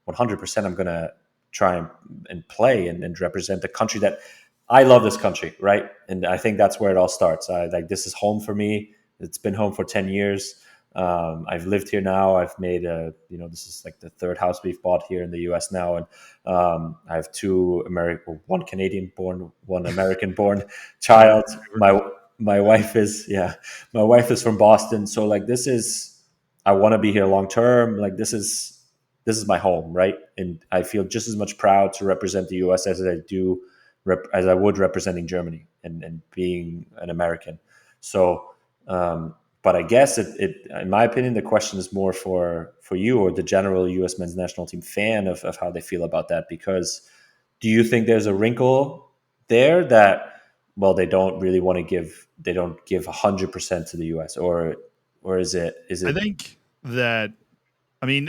100% I'm going to try and play and represent the country that I love. This country, right? And I think that's where it all starts. This is home for me. It's been home for 10 years. I've lived here now. I've made this is like the 3rd house we've bought here in the U.S. now, and I have 2 one Canadian born, 1 American born child. My wife is from Boston, so I want to be here long term. This is my home, right? And I feel just as much proud to represent the U.S. as I would representing Germany and being an American. So. But but I guess in my opinion, the question is more for you or the general U.S. men's national team fan of how they feel about that. Because do you think there's a wrinkle there that, well, they don't really want to they don't give 100% to the U.S. or is it? I think that, I mean,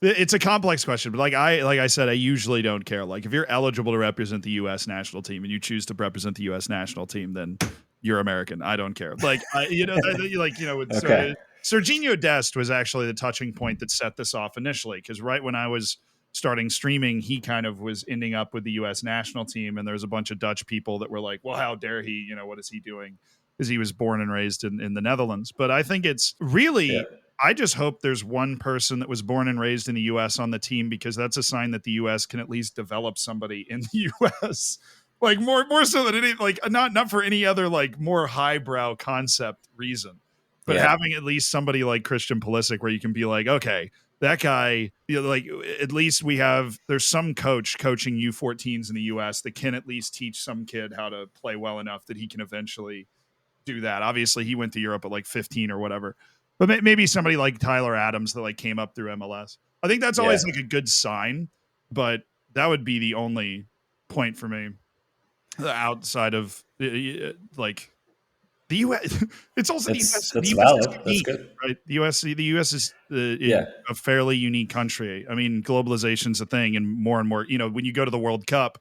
it's a complex question, but like I said, I usually don't care. Like if you're eligible to represent the U.S. national team and you choose to represent the U.S. national team, then you're American. I don't care. Like with Okay. Serginho Dest was actually the touching point that set this off initially, because right when I was starting streaming, he kind of was ending up with the U.S. national team, and there's a bunch of Dutch people that were like, "Well, how dare he? What is he doing?" Because he was born and raised in the Netherlands. But I think it's really. Yeah. I just hope there's one person that was born and raised in the U.S. on the team, because that's a sign that the U.S. can at least develop somebody in the U.S. Like more so than any, like not for any other like more highbrow concept reason, but Yeah. having at least somebody like Christian Pulisic where you can be like, okay, that guy, like at least there's some coach coaching U14s in the U.S. that can at least teach some kid how to play well enough that he can eventually do that. Obviously, he went to Europe at like 15 or whatever. But maybe somebody like Tyler Adams that like came up through MLS. I think that's always like a good sign, but that would be the only point for me outside of like the US. It's also the US. The That's US is valid. That's unique, good. right? The US is Yeah. a fairly unique country. I mean, globalization's a thing, and more, when you go to the World Cup,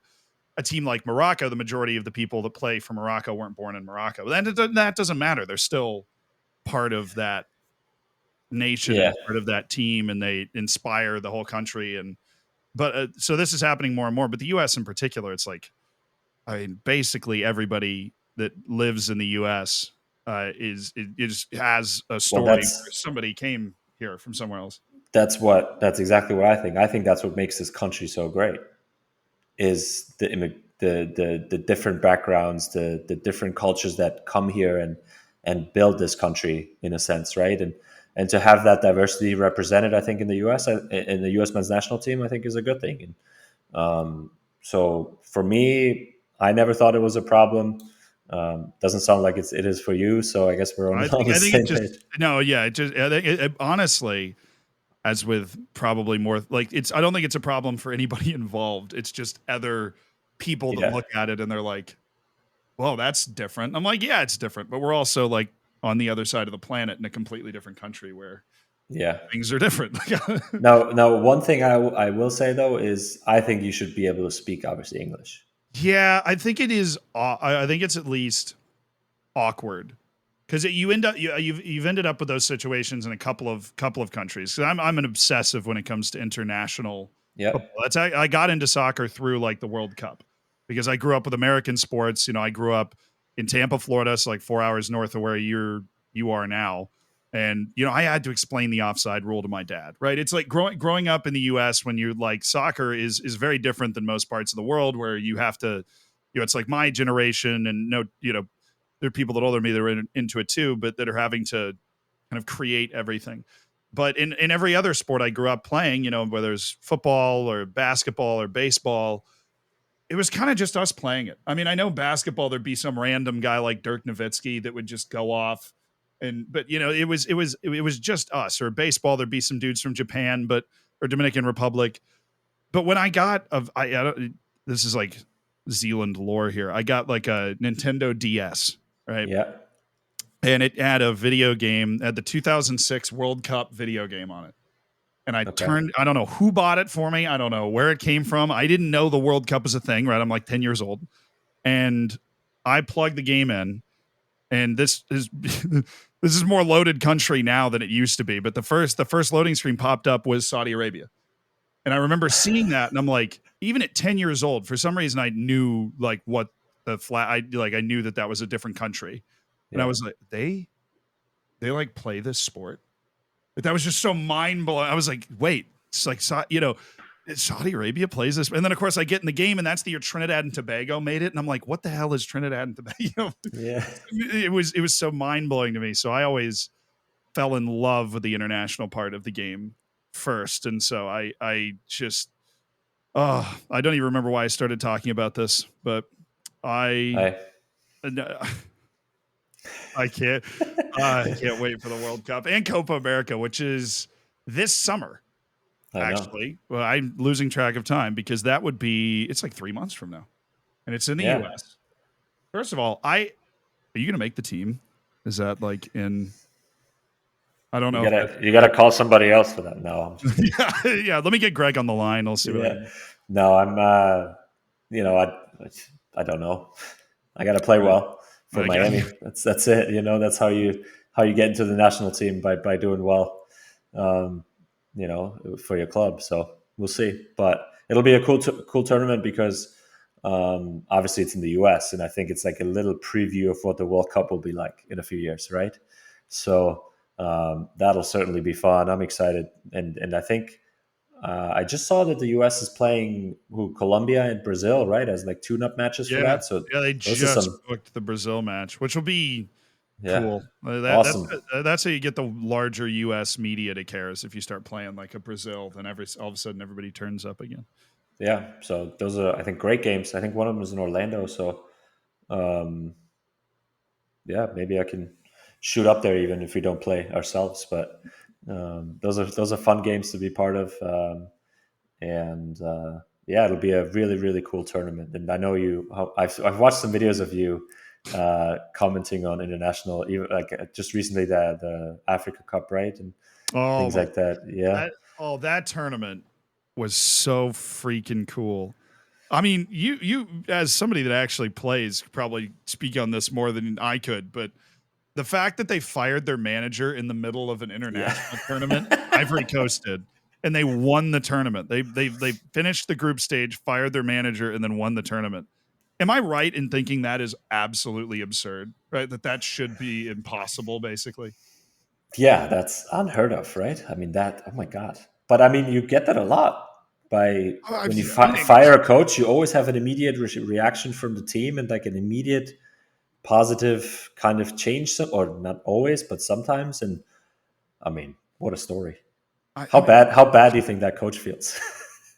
a team like Morocco, the majority of the people that play for Morocco weren't born in Morocco. That doesn't matter. They're still part of that nation Yeah. and part of that team, and they inspire the whole country. And so this is happening more and more. But the U.S. in particular, it's like, I mean, basically everybody that lives in the U.S. Is has a Well, story where somebody came here from somewhere else. that's exactly what I think. I think that's what makes this country so great is the different backgrounds, the different cultures that come here and build this country in a sense, right? And to have that diversity represented, I think in the U.S. In the U.S. men's national team, I think is a good thing. And so for me, I never thought it was a problem. Doesn't sound like it is for you. So I guess we're on the I think it same just page. no, yeah, it just I think honestly, as with probably more like I don't think it's a problem for anybody involved. It's just other people that Yeah. look at it and they're like, well, that's different. I'm like, yeah, it's different, but we're also like on the other side of the planet in a completely different country where Yeah. things are different. Now, one thing I will say though is I think you should be able to speak obviously English. Yeah, I think it is. I think it's at least awkward because you end up you've ended up with those situations in a couple of countries. Because I'm an obsessive when it comes to international Yeah. football. I got into soccer through like the World Cup because I grew up with American sports. I grew up in Tampa, Florida, so like 4 hours north of where you are now. And I had to explain the offside rule to my dad. Right? It's like growing up in the U.S. when you're like soccer is very different than most parts of the world where you have to. It's like my generation, and there are people that are older than me that are into it too, but that are having to kind of create everything. But in every other sport I grew up playing, whether it's football or basketball or baseball, it was kind of just us playing it. I mean, I know basketball, there'd be some random guy like Dirk Nowitzki that would just go off. But it was just us. Or baseball, there'd be some dudes from Japan, or Dominican Republic. But when I got I don't, this is like Zealand lore here. I got like a Nintendo DS, right? Yeah. And it had a video game, had the 2006 World Cup video game on it. And I Okay. don't know who bought it for me. I don't know where it came from. I didn't know the World Cup was a thing, right? I'm like 10 years old. And I plugged the game in, and this is this is more loaded country now than it used to be. But the first loading screen popped up was Saudi Arabia. And I remember seeing that, and I'm like, even at 10 years old, for some reason I knew like what the flag I knew that was a different country. And I Yeah. was like, they like play this sport. But that was just so mind blowing. I was like, wait, it's like Saudi Arabia plays this, and then of course I get in the game, and that's the year Trinidad and Tobago made it, and I'm like, what the hell is Trinidad and Tobago? Yeah. It was so mind blowing to me. So I always fell in love with the international part of the game first, and so I just I don't even remember why I started talking about this, but I. I can't wait for the World Cup and Copa America, which is this summer. I know. Actually, well, I'm losing track of time because it's like 3 months from now, and it's in the Yeah. U.S. First of all, are you going to make the team? Is that like in? I don't You know if gotta that's you gotta call somebody else for that. No, I'm just kidding. yeah. Let me get Greg on the line. I'll see what I Yeah. can do. No, I'm you know, I don't know. I gotta play Right. well for I got you. Miami. That's it. You know, that's how you get into the national team by doing well. Um, you know, for your club. So we'll see. But it'll be a cool tournament because obviously it's in the US, and I think it's like a little preview of what the World Cup will be like in a few years, right? So that'll certainly be fun. I'm excited, and I think I just saw that the US is playing Colombia and Brazil, right, as like tune-up matches for Yeah, that. So yeah. They those are just some, booked the Brazil match, which will be yeah, cool. awesome. That's how you get the larger U.S. media to care. Is if you start playing like a Brazil, then all of a sudden everybody turns up again. Yeah, so those are, I think, great games. I think one of them is in Orlando. So um, yeah, maybe I can shoot up there even if we don't play ourselves. But those are fun games to be part of, and yeah, it'll be a really cool tournament. And I know I've watched some videos of you commenting on international, even like just recently the Africa Cup, right, and Oh things my like that. Yeah, that tournament was so freaking cool. I mean, you as somebody that actually plays could probably speak on this more than I could, but the fact that they fired their manager in the middle of an yeah, international tournament, Ivory Coast did, and they won the tournament. They finished the group stage, fired their manager, and then won the tournament. Am I right in thinking that is absolutely absurd? Right, that should be impossible, basically. yeah. That's unheard of, right? I mean, that. Oh my god! But I mean, you get that a lot by I've when you seen it. fire a coach. You always have an immediate reaction from the team and like an immediate positive kind of change, or not always, but sometimes. And I mean, what a story! I mean, How bad do you think that coach feels?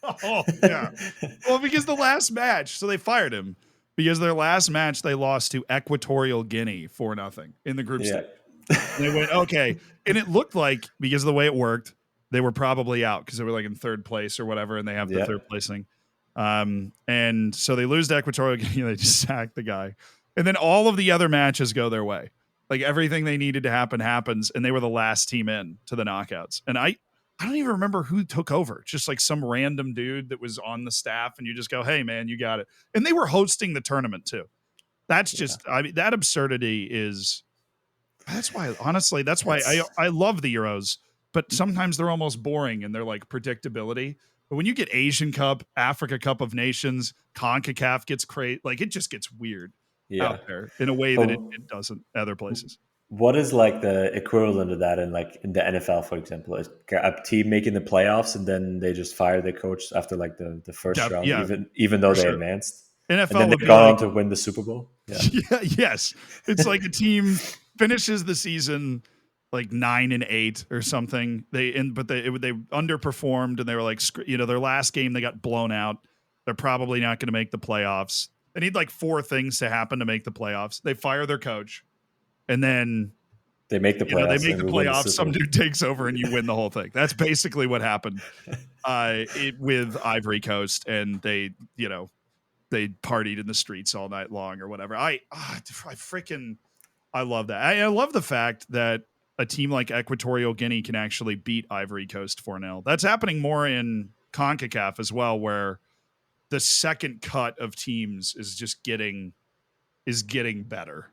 oh yeah. Well, because the last match, so they fired him because their last match they lost to Equatorial Guinea 4-0 in the group Yeah, stage. And they went, okay. And it looked like, because of the way it worked, they were probably out because they were like in third place or whatever, and they have the yeah, third placing. And so they lose to Equatorial Guinea, they just sack the guy. And then all of the other matches go their way. Like everything they needed to happen happens, and they were the last team in to the knockouts. And I don't even remember who took over. Just like some random dude that was on the staff, and you just go, "Hey, man, you got it." And they were hosting the tournament too. That's yeah. just, I mean, that absurdity is. That's why, honestly, that's why It's I love the Euros, but sometimes they're almost boring in their like predictability. But when you get Asian Cup, Africa Cup of Nations, CONCACAF gets crazy. Like it just gets weird out yeah. there in a way that But it doesn't other places. what is like the equivalent of that in like in the NFL, for example? Is a team making the playoffs and then they just fire their coach after like the first round, Yeah, even though for they sure. advanced, and NFL then would they've be gone on like, to win the Super Bowl. Yeah, yeah, yes. It's like a team finishes the season like 9-8 or something. But they underperformed, and they were like, their last game they got blown out. They're probably not going to make the playoffs. They need like 4 things to happen to make the playoffs. They fire their coach, and then they make the they playoffs make and the we win the playoffs. Super Some Bowl. dude takes over, and you win the whole thing. That's basically what happened with Ivory Coast, and they partied in the streets all night long or whatever. I love that. I love the fact that a team like Equatorial Guinea can actually beat Ivory Coast 4-0. That's happening more in CONCACAF as well, where the second cut of teams is getting better.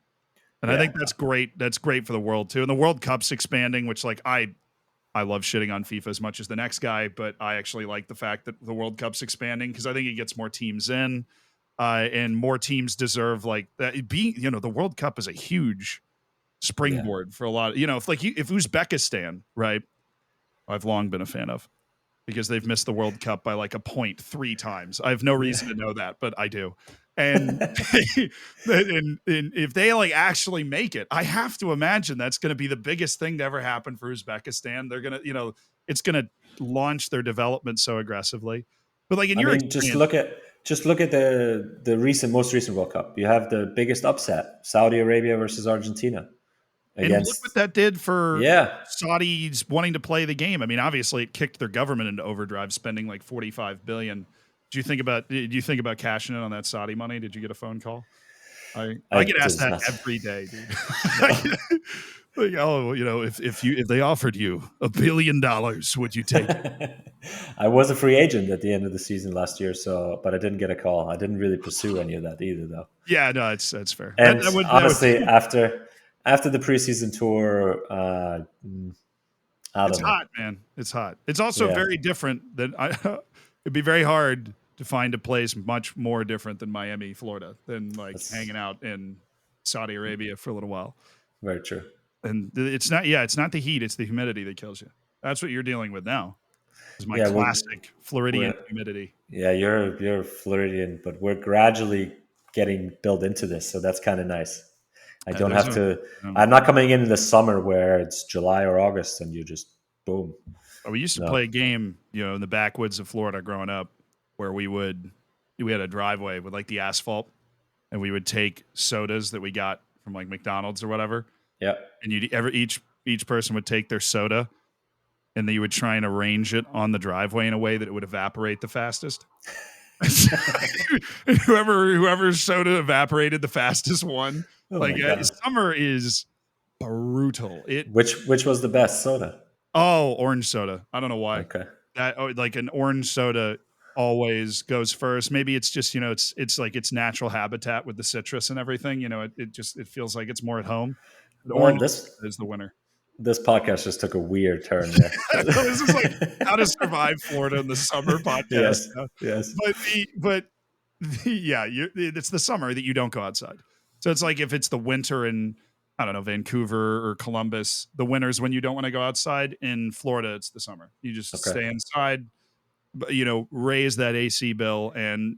And I Yeah, think that's great. That's great for the world too. And the World Cup's expanding, which like I love shitting on FIFA as much as the next guy, but I actually like the fact that the World Cup's expanding because I think it gets more teams in, and more teams deserve like that. The World Cup is a huge yeah, springboard for a lot. If Uzbekistan, right? I've long been a fan of because they've missed the World Cup by like a point 3 times. I have no reason to know that, but I do. And, and if they like actually make it, I have to imagine that's going to be the biggest thing to ever happen for Uzbekistan. They're going to, it's going to launch their development so aggressively. But like in I your mean, just experience, look at Just look at the most recent World Cup. You have the biggest upset: Saudi Arabia versus Argentina. And look what Against that did for yeah, Saudis wanting to play the game. I mean, obviously, it kicked their government into overdrive, spending like $45 billion. Do you think about cashing in on that Saudi money? Did you get a phone call? I get asked does that not. every day, dude. Like, oh, if they offered you $1 billion, would you take it? I was a free agent at the end of the season last year, but I didn't get a call. I didn't really pursue any of that either, though. Yeah, no, that's fair. And That would honestly, after the preseason tour, I It's don't know. hot, man. It's hot. It's also Yeah, very different than it'd be very hard to find a place much more different than Miami, Florida, than like that's hanging out in Saudi Arabia for a little while. very true. And it's not the heat, it's the humidity that kills you. That's what you're dealing with now. Is my Yeah, classic Floridian we're humidity. yeah, you're Floridian, but we're gradually getting built into this, so that's kind of nice. I don't There's have a to. um, I'm not coming in the summer where it's July or August and you just boom. we used to No, play a game, in the backwoods of Florida growing up, where we had a driveway with like the asphalt, and we would take sodas that we got from like McDonald's or whatever, yeah, and each person would take their soda, and then you would try and arrange it on the driveway in a way that it would evaporate the fastest. Whoever's soda evaporated the fastest won. oh Like my god. summer is brutal. Which was the best soda? Orange soda. I don't know why. Okay. Like an orange soda always goes first. Maybe it's just it's like its natural habitat with the citrus and everything. It feels like it's more at home. The Well, orange this is the winner. this podcast just took a weird turn there. This is like how to survive Florida in the summer podcast. Yes, yes. Yeah, it's the summer that you don't go outside. So it's like if it's the winter in, I don't know, Vancouver or Columbus, the winter's when you don't want to go outside. In Florida, it's the summer. You just Okay. stay inside, raise that AC bill and,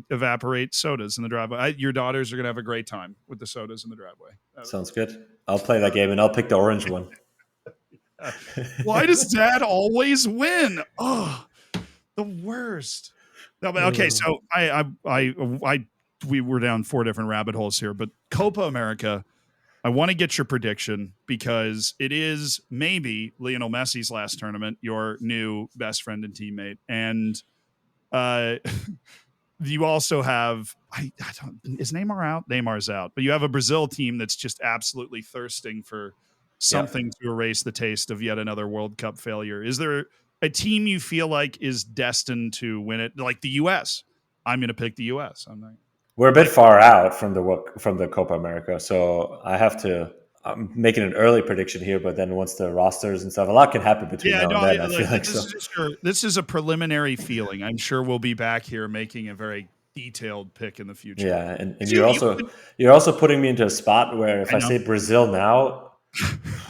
evaporate sodas in the driveway. Your daughters are going to have a great time with the sodas in the driveway. Sounds good. I'll play that game and I'll pick the orange one. Why does dad always win? Oh, the worst. No, but okay. So we were down 4 different rabbit holes here, but Copa America, I want to get your prediction because it is maybe Lionel Messi's last tournament, your new best friend and teammate. And you also have, is Neymar out? Neymar's out, but you have a Brazil team that's just absolutely thirsting for something to erase the taste of yet another World Cup failure. Is there a team you feel like is destined to win it? Like the U.S. I'm going to pick the U.S. We're a bit far out from the Copa America, so I'm making an early prediction here, but then once the rosters and stuff, a lot can happen between now and then. I feel like this is a preliminary feeling. I'm sure we'll be back here making a very detailed pick in the future. Yeah, and you're also putting me into a spot where if I say Brazil now, I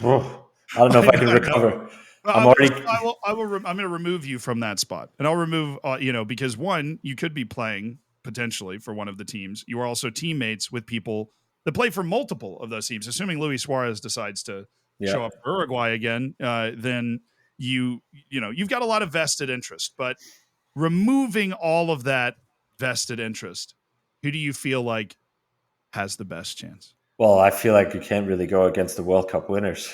don't know if I can recover. I'm going to remove you from that spot, and I'll remove because one, you could be playing potentially for one of the teams. You are also teammates with people that play for multiple of those teams. Assuming Luis Suarez decides to show up for Uruguay again, then you've got a lot of vested interest. But removing all of that vested interest, who do you feel like has the best chance? Well, I feel like you can't really go against the World Cup winners,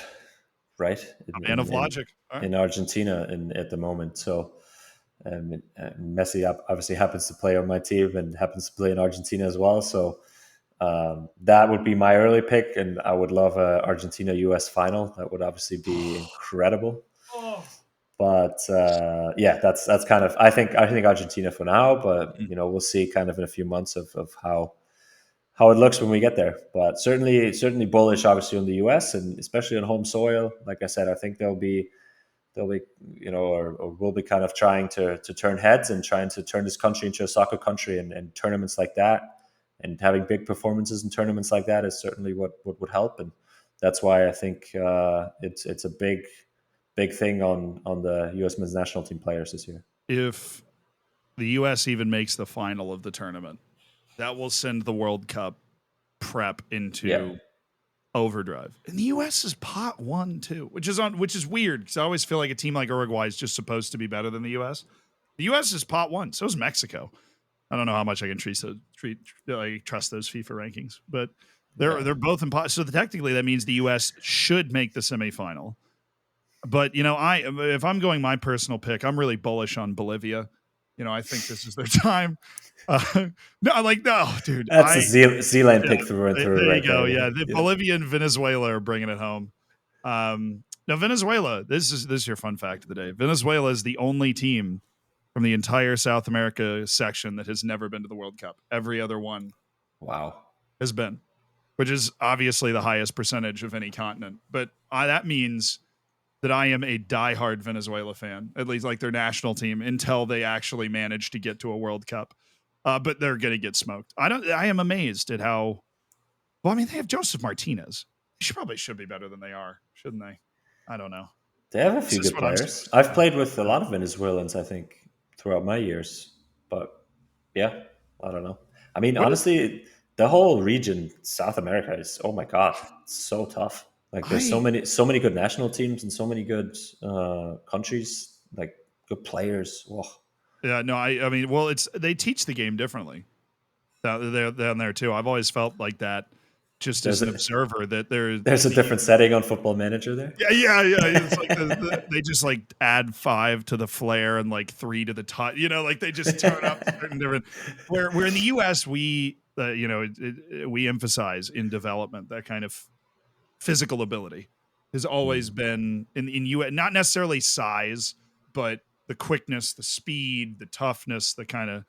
right? A man of logic. In Argentina at the moment. So Messi obviously happens to play on my team and happens to play in Argentina as well. So that would be my early pick, and I would love a Argentina-US final. That would obviously be incredible. But that's kind of I think Argentina for now, but we'll see kind of in a few months of how it looks when we get there. But certainly bullish, obviously, on the US and especially on home soil. Like I said, I think they'll be or will be kind of trying to turn heads and trying to turn this country into a soccer country, and tournaments like that and having big performances in tournaments like that is certainly what would help. And that's why I think it's a big thing on the U.S. men's national team players this year. If the U.S. even makes the final of the tournament, that will send the World Cup prep into overdrive. And the U.S. is pot 1 too, which is weird because I always feel like a team like Uruguay is just supposed to be better than the U.S. The U.S. is pot 1. So is Mexico. I don't know how much I can trust those FIFA rankings, but they're both impossible. So technically, that means the U.S. should make the semifinal. But if I'm going my personal pick, I'm really bullish on Bolivia. I think this is their time. No, dude. That's a Zealand pick through and through, There right you go. there. Yeah, Bolivia and Venezuela are bringing it home. Now Venezuela. This is your fun fact of the day. Venezuela is the only team from the entire South America section that has never been to the World Cup. Every other one, has been, which is obviously the highest percentage of any continent. But that means that I am a diehard Venezuela fan, at least like their national team, until they actually manage to get to a World Cup. But they're going to get smoked. I am amazed at how. Well, I mean, they have Joseph Martinez. They probably should be better than they are, shouldn't they? I don't know. They have a few good players. I've played with a lot of Venezuelans, I think, throughout my years. But yeah, I don't know. I mean, honestly, the whole region, South America, is, oh my God, it's so tough. Like there's so many good national teams and so many good countries, like good players. Whoa. Yeah, no, I mean, well, they teach the game differently down there too. I've always felt like that, just as an observer, that there's a different setting on Football Manager there. Yeah. It's like they just like add 5 to the flair and like 3 to the touch. Like they just turn up certain different. Where in the U.S. we we emphasize in development that kind of physical ability has always been in U.S. not necessarily size, but the quickness, the speed, the toughness, the kind of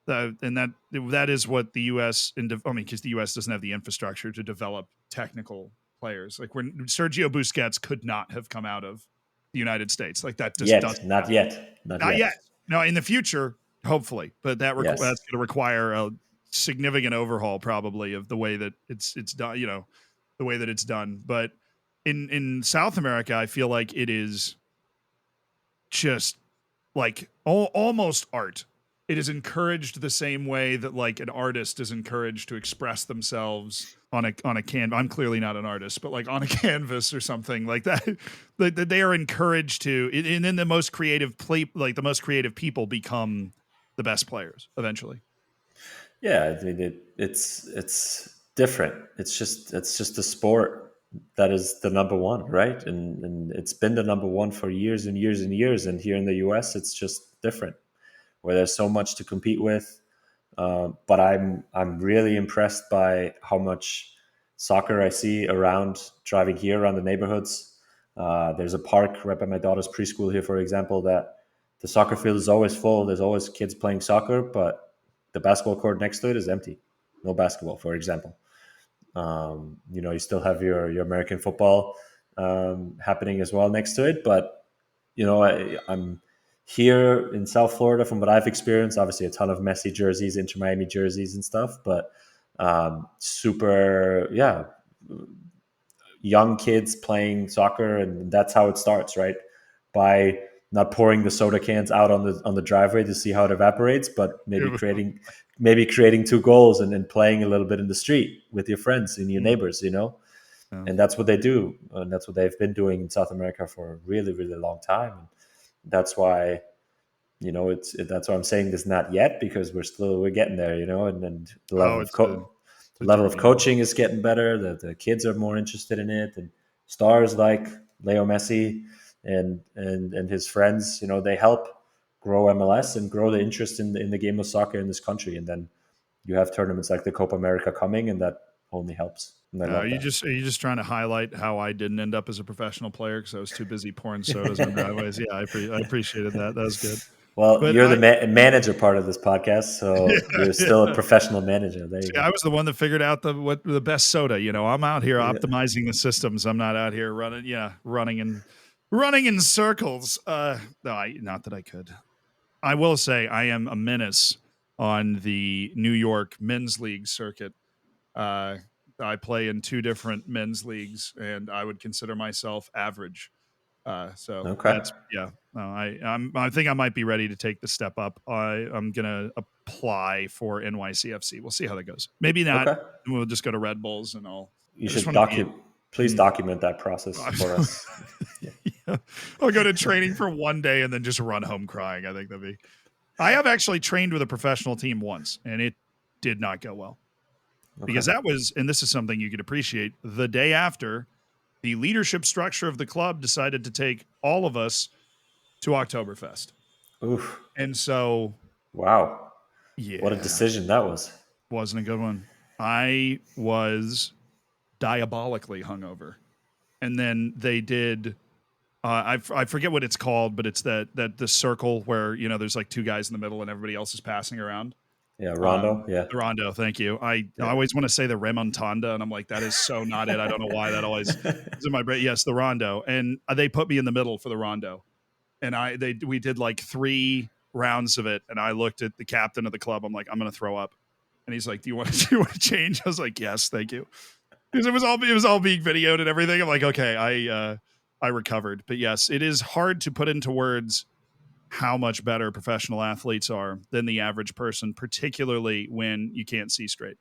and that is what the U.S. because the U.S. doesn't have the infrastructure to develop technical players. Like when Sergio Busquets could not have come out of the United States, like that just doesn't not yet. No, in the future, hopefully, but that's going to require a significant overhaul, probably, of the way that it's done. The way that it's done, but in South America, I feel like it is just like almost art. It is encouraged the same way that like an artist is encouraged to express themselves on a canvas. I'm clearly not an artist, but like on a canvas or something like that. That they are encouraged to, and then the most creative people become the best players eventually. Yeah, I mean it's different. It's just a sport that is the number one, right? And it's been the number one for years and years and years. And here in the US, it's just different, where there's so much to compete with. But I'm really impressed by how much soccer I see driving here around the neighborhoods. There's a park right by my daughter's preschool here, for example, that the soccer field is always full. There's always kids playing soccer, but the basketball court next to it is empty. No basketball, for example. You still have your American football happening as well next to it. But, I'm here in South Florida, from what I've experienced, obviously a ton of Messi jerseys, Inter Miami jerseys and stuff, but super, young kids playing soccer. And that's how it starts, right? By not pouring the soda cans out on the driveway to see how it evaporates, but maybe creating 2 goals and then playing a little bit in the street with your friends and your neighbors, And that's what they do, and that's what they've been doing in South America for a really, really long time. And that's why, that's why I'm saying this not yet, because we're getting there, and the level of coaching is getting better. The kids are more interested in it, and stars like Leo Messi and his friends, they help grow MLS and grow the interest in the game of soccer in this country. And then you have tournaments like the Copa America coming, and that only helps. Are you just trying to highlight how I didn't end up as a professional player because I was too busy pouring sodas on driveways? Yeah, I apprecited that. That was good. Well, but you're the manager part of this podcast, so you're still a professional manager. There you go. I was the one that figured out the best soda. I'm out here optimizing the systems. I'm not out here running in circles. No, not that I could. I will say I am a menace on the New York men's league circuit. I play in 2 different men's leagues, and I would consider myself average. I think I might be ready to take the step up. I'm gonna apply for NYCFC. We'll see how that goes. Maybe not. Okay. We'll just go to Red Bulls, and please document that process for us. I'll go to training for 1 day and then just run home crying. I think that'd be. I have actually trained with a professional team once, and it did not go well. Because that was, and this is something you could appreciate, the day after the leadership structure of the club decided to take all of us to Oktoberfest. Oof. And so, Wow. yeah, What a decision that was. wasn't a good one. I was diabolically hungover. And then they did, I forget what it's called, but it's that the circle where, you know, there's like two guys in the middle and everybody else is passing around. Yeah, Rondo. Yeah. The rondo, thank you. I always want to say the remontada, and I'm like, that is so not it. I don't know why that always is in my brain. Yes, the rondo, and they put me in the middle for the rondo, and we did like 3 rounds of it, and I looked at the captain of the club. I'm like, I'm gonna throw up, and he's like, do you want to change? I was like, yes, thank you, because it was all being videoed and everything. I'm like, okay, I recovered, but yes, it is hard to put into words how much better professional athletes are than the average person, particularly when you can't see straight.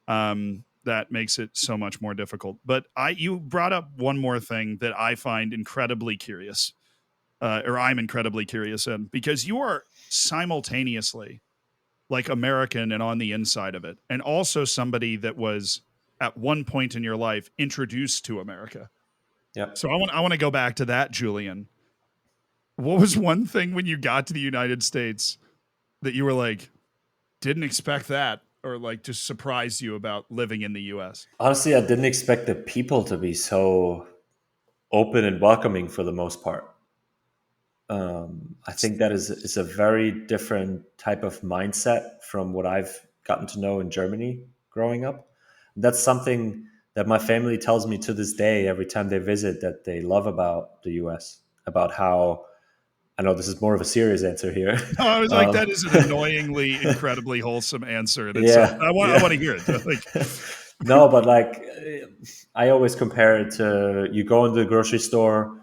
That makes it so much more difficult. But you brought up one more thing that I find incredibly curious, or I'm incredibly curious in, because you are simultaneously like American and on the inside of it, and also somebody that was at one point in your life introduced to America. Yep. So I want to go back to that, Julian. What was one thing when you got to the United States that you were like, didn't expect that, or like just surprised you about living in the US? Honestly, I didn't expect the people to be so open and welcoming for the most part. I think that is a very different type of mindset from what I've gotten to know in Germany growing up. That's something that my family tells me to this day every time they visit, that they love about the US, about how, I know this is more of a serious answer here. No, I was like, that is an annoyingly, incredibly wholesome answer, and it's Yeah, I yeah. want to hear it. Like, No, but like I always compare it to, you go into the grocery store,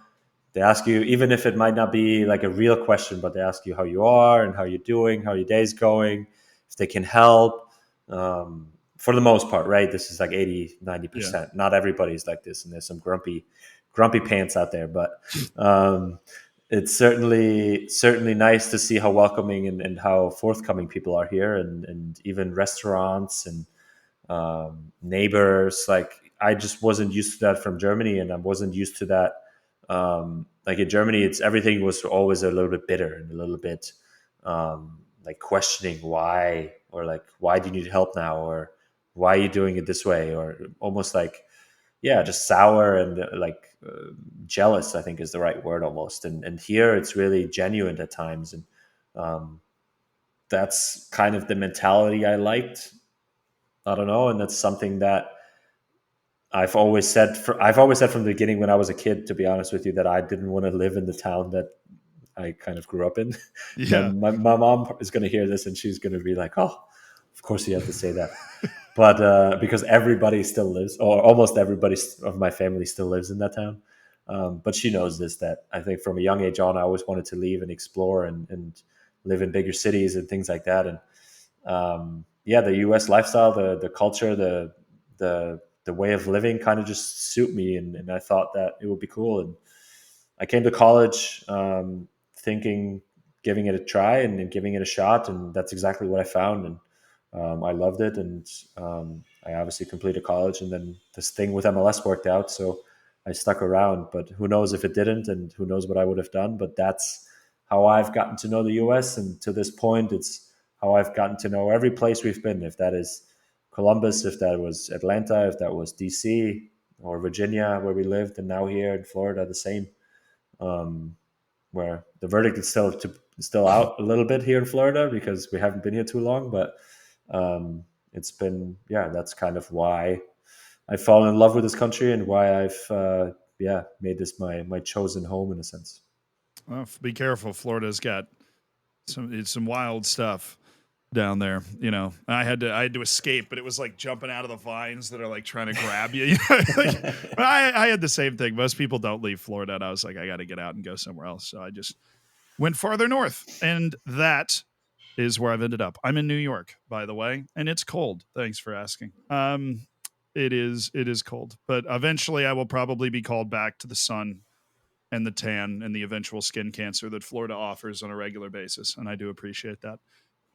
they ask you, even if it might not be like a real question, but they ask you how you are and how you're doing, how your day's going, if they can help. For the most part, right? This is like 80-90%. yeah. Not everybody's like this, and there's some grumpy pants out there, but it's certainly nice to see how welcoming and how forthcoming people are here, and even restaurants and neighbors. Like, I just wasn't used to that from Germany, and I wasn't used to that. Like in Germany, it's everything was always a little bit bitter and a little bit like questioning why, or like, why do you need help now, or why are you doing it this way, or almost like, yeah, just sour and jealous, I think is the right word almost. And here it's really genuine at times, and that's kind of the mentality I liked. I don't know, and that's something that I've always said. I've always said from the beginning when I was a kid, to be honest with you, that I didn't want to live in the town that I kind of grew up in. Yeah. My mom is going to hear this and she's going to be like, "Oh, of course you have to say that." But because everybody still lives, or almost everybody of my family still lives in that town. But she knows this, that I think from a young age on, I always wanted to leave and explore and live in bigger cities and things like that. And yeah, the U.S. lifestyle, the culture, the way of living kind of just suit me, and I thought that it would be cool. And I came to college thinking, giving it a try and giving it a shot, and that's exactly what I found. And I loved it, and I obviously completed college, and then this thing with MLS worked out, so I stuck around. But who knows if it didn't, and who knows what I would have done. But that's how I've gotten to know the US, and to this point, it's how I've gotten to know every place we've been. If that is Columbus, if that was Atlanta, if that was DC or Virginia, where we lived, and now here in Florida, the same. Um, where the verdict is still out a little bit here in Florida because we haven't been here too long, but it's been, yeah, that's kind of why I've fallen in love with this country, and why I've made this my chosen home in a sense. Well, be careful. Florida's got some wild stuff down there. You know, I had to escape, but it was like jumping out of the vines that are like trying to grab you. Like, but I had the same thing. Most people don't leave Florida, and I was like, I got to get out and go somewhere else. So I just went farther north, and that is where I've ended up. I'm in New York, by the way, and it's cold. Thanks for asking. It is cold, but eventually I will probably be called back to the sun and the tan and the eventual skin cancer that Florida offers on a regular basis, and I do appreciate that.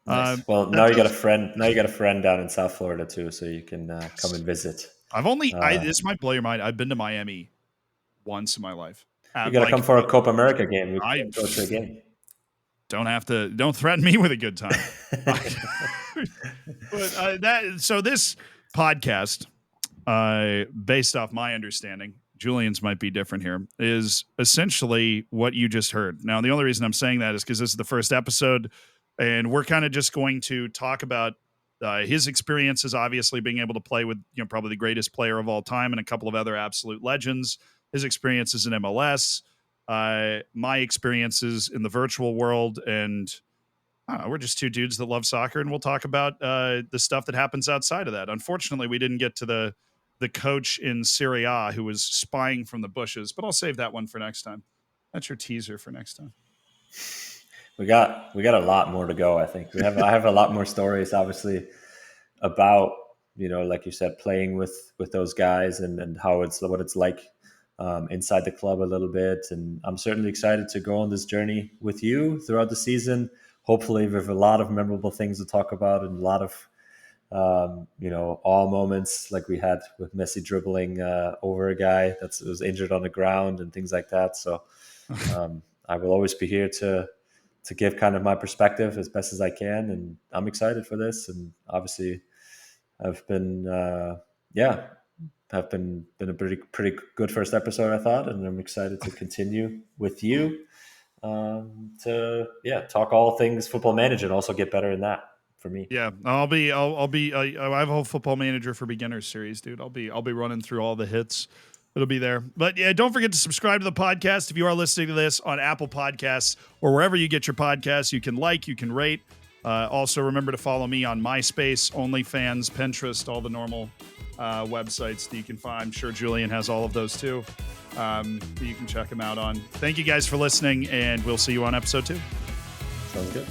Nice. Well, now you got a friend. Now you got a friend down in South Florida too, so you can come and visit. This might blow your mind. I've been to Miami once in my life. You got to come for a Copa America game. We can go to a game. Don't threaten me with a good time. So this podcast, based off my understanding, Julian's might be different here, is essentially what you just heard. Now, the only reason I'm saying that is because this is the first episode, and we're kind of just going to talk about his experiences, obviously being able to play with probably the greatest player of all time and a couple of other absolute legends, his experiences in MLS, my experiences in the virtual world, and we're just two dudes that love soccer, and we'll talk about the stuff that happens outside of that. Unfortunately, we didn't get to the coach in Serie A who was spying from the bushes, but I'll save that one for next time. That's your teaser for next time. We got a lot more to go. I think I have a lot more stories, obviously, about like you said, playing with those guys and what it's like inside the club a little bit. And I'm certainly excited to go on this journey with you throughout the season. Hopefully, we have a lot of memorable things to talk about and a lot of all moments like we had with Messi dribbling over a guy that was injured on the ground and things like that. So I will always be here to give kind of my perspective as best as I can. And I'm excited for this. And obviously I've been a pretty good first episode, I thought. And I'm excited to continue with you to talk all things Football Manager and also get better in that. For me, I have a whole Football Manager for Beginners series, dude. I'll be running through all the hits. It'll be there. But yeah, don't forget to subscribe to the podcast. If you are listening to this on Apple Podcasts or wherever you get your podcasts, you can rate. Also, remember to follow me on MySpace, OnlyFans, Pinterest, all the normal websites that you can find. I'm sure Julian has all of those too. You can check him out on. Thank you guys for listening, and we'll see you on episode 2. Sounds good.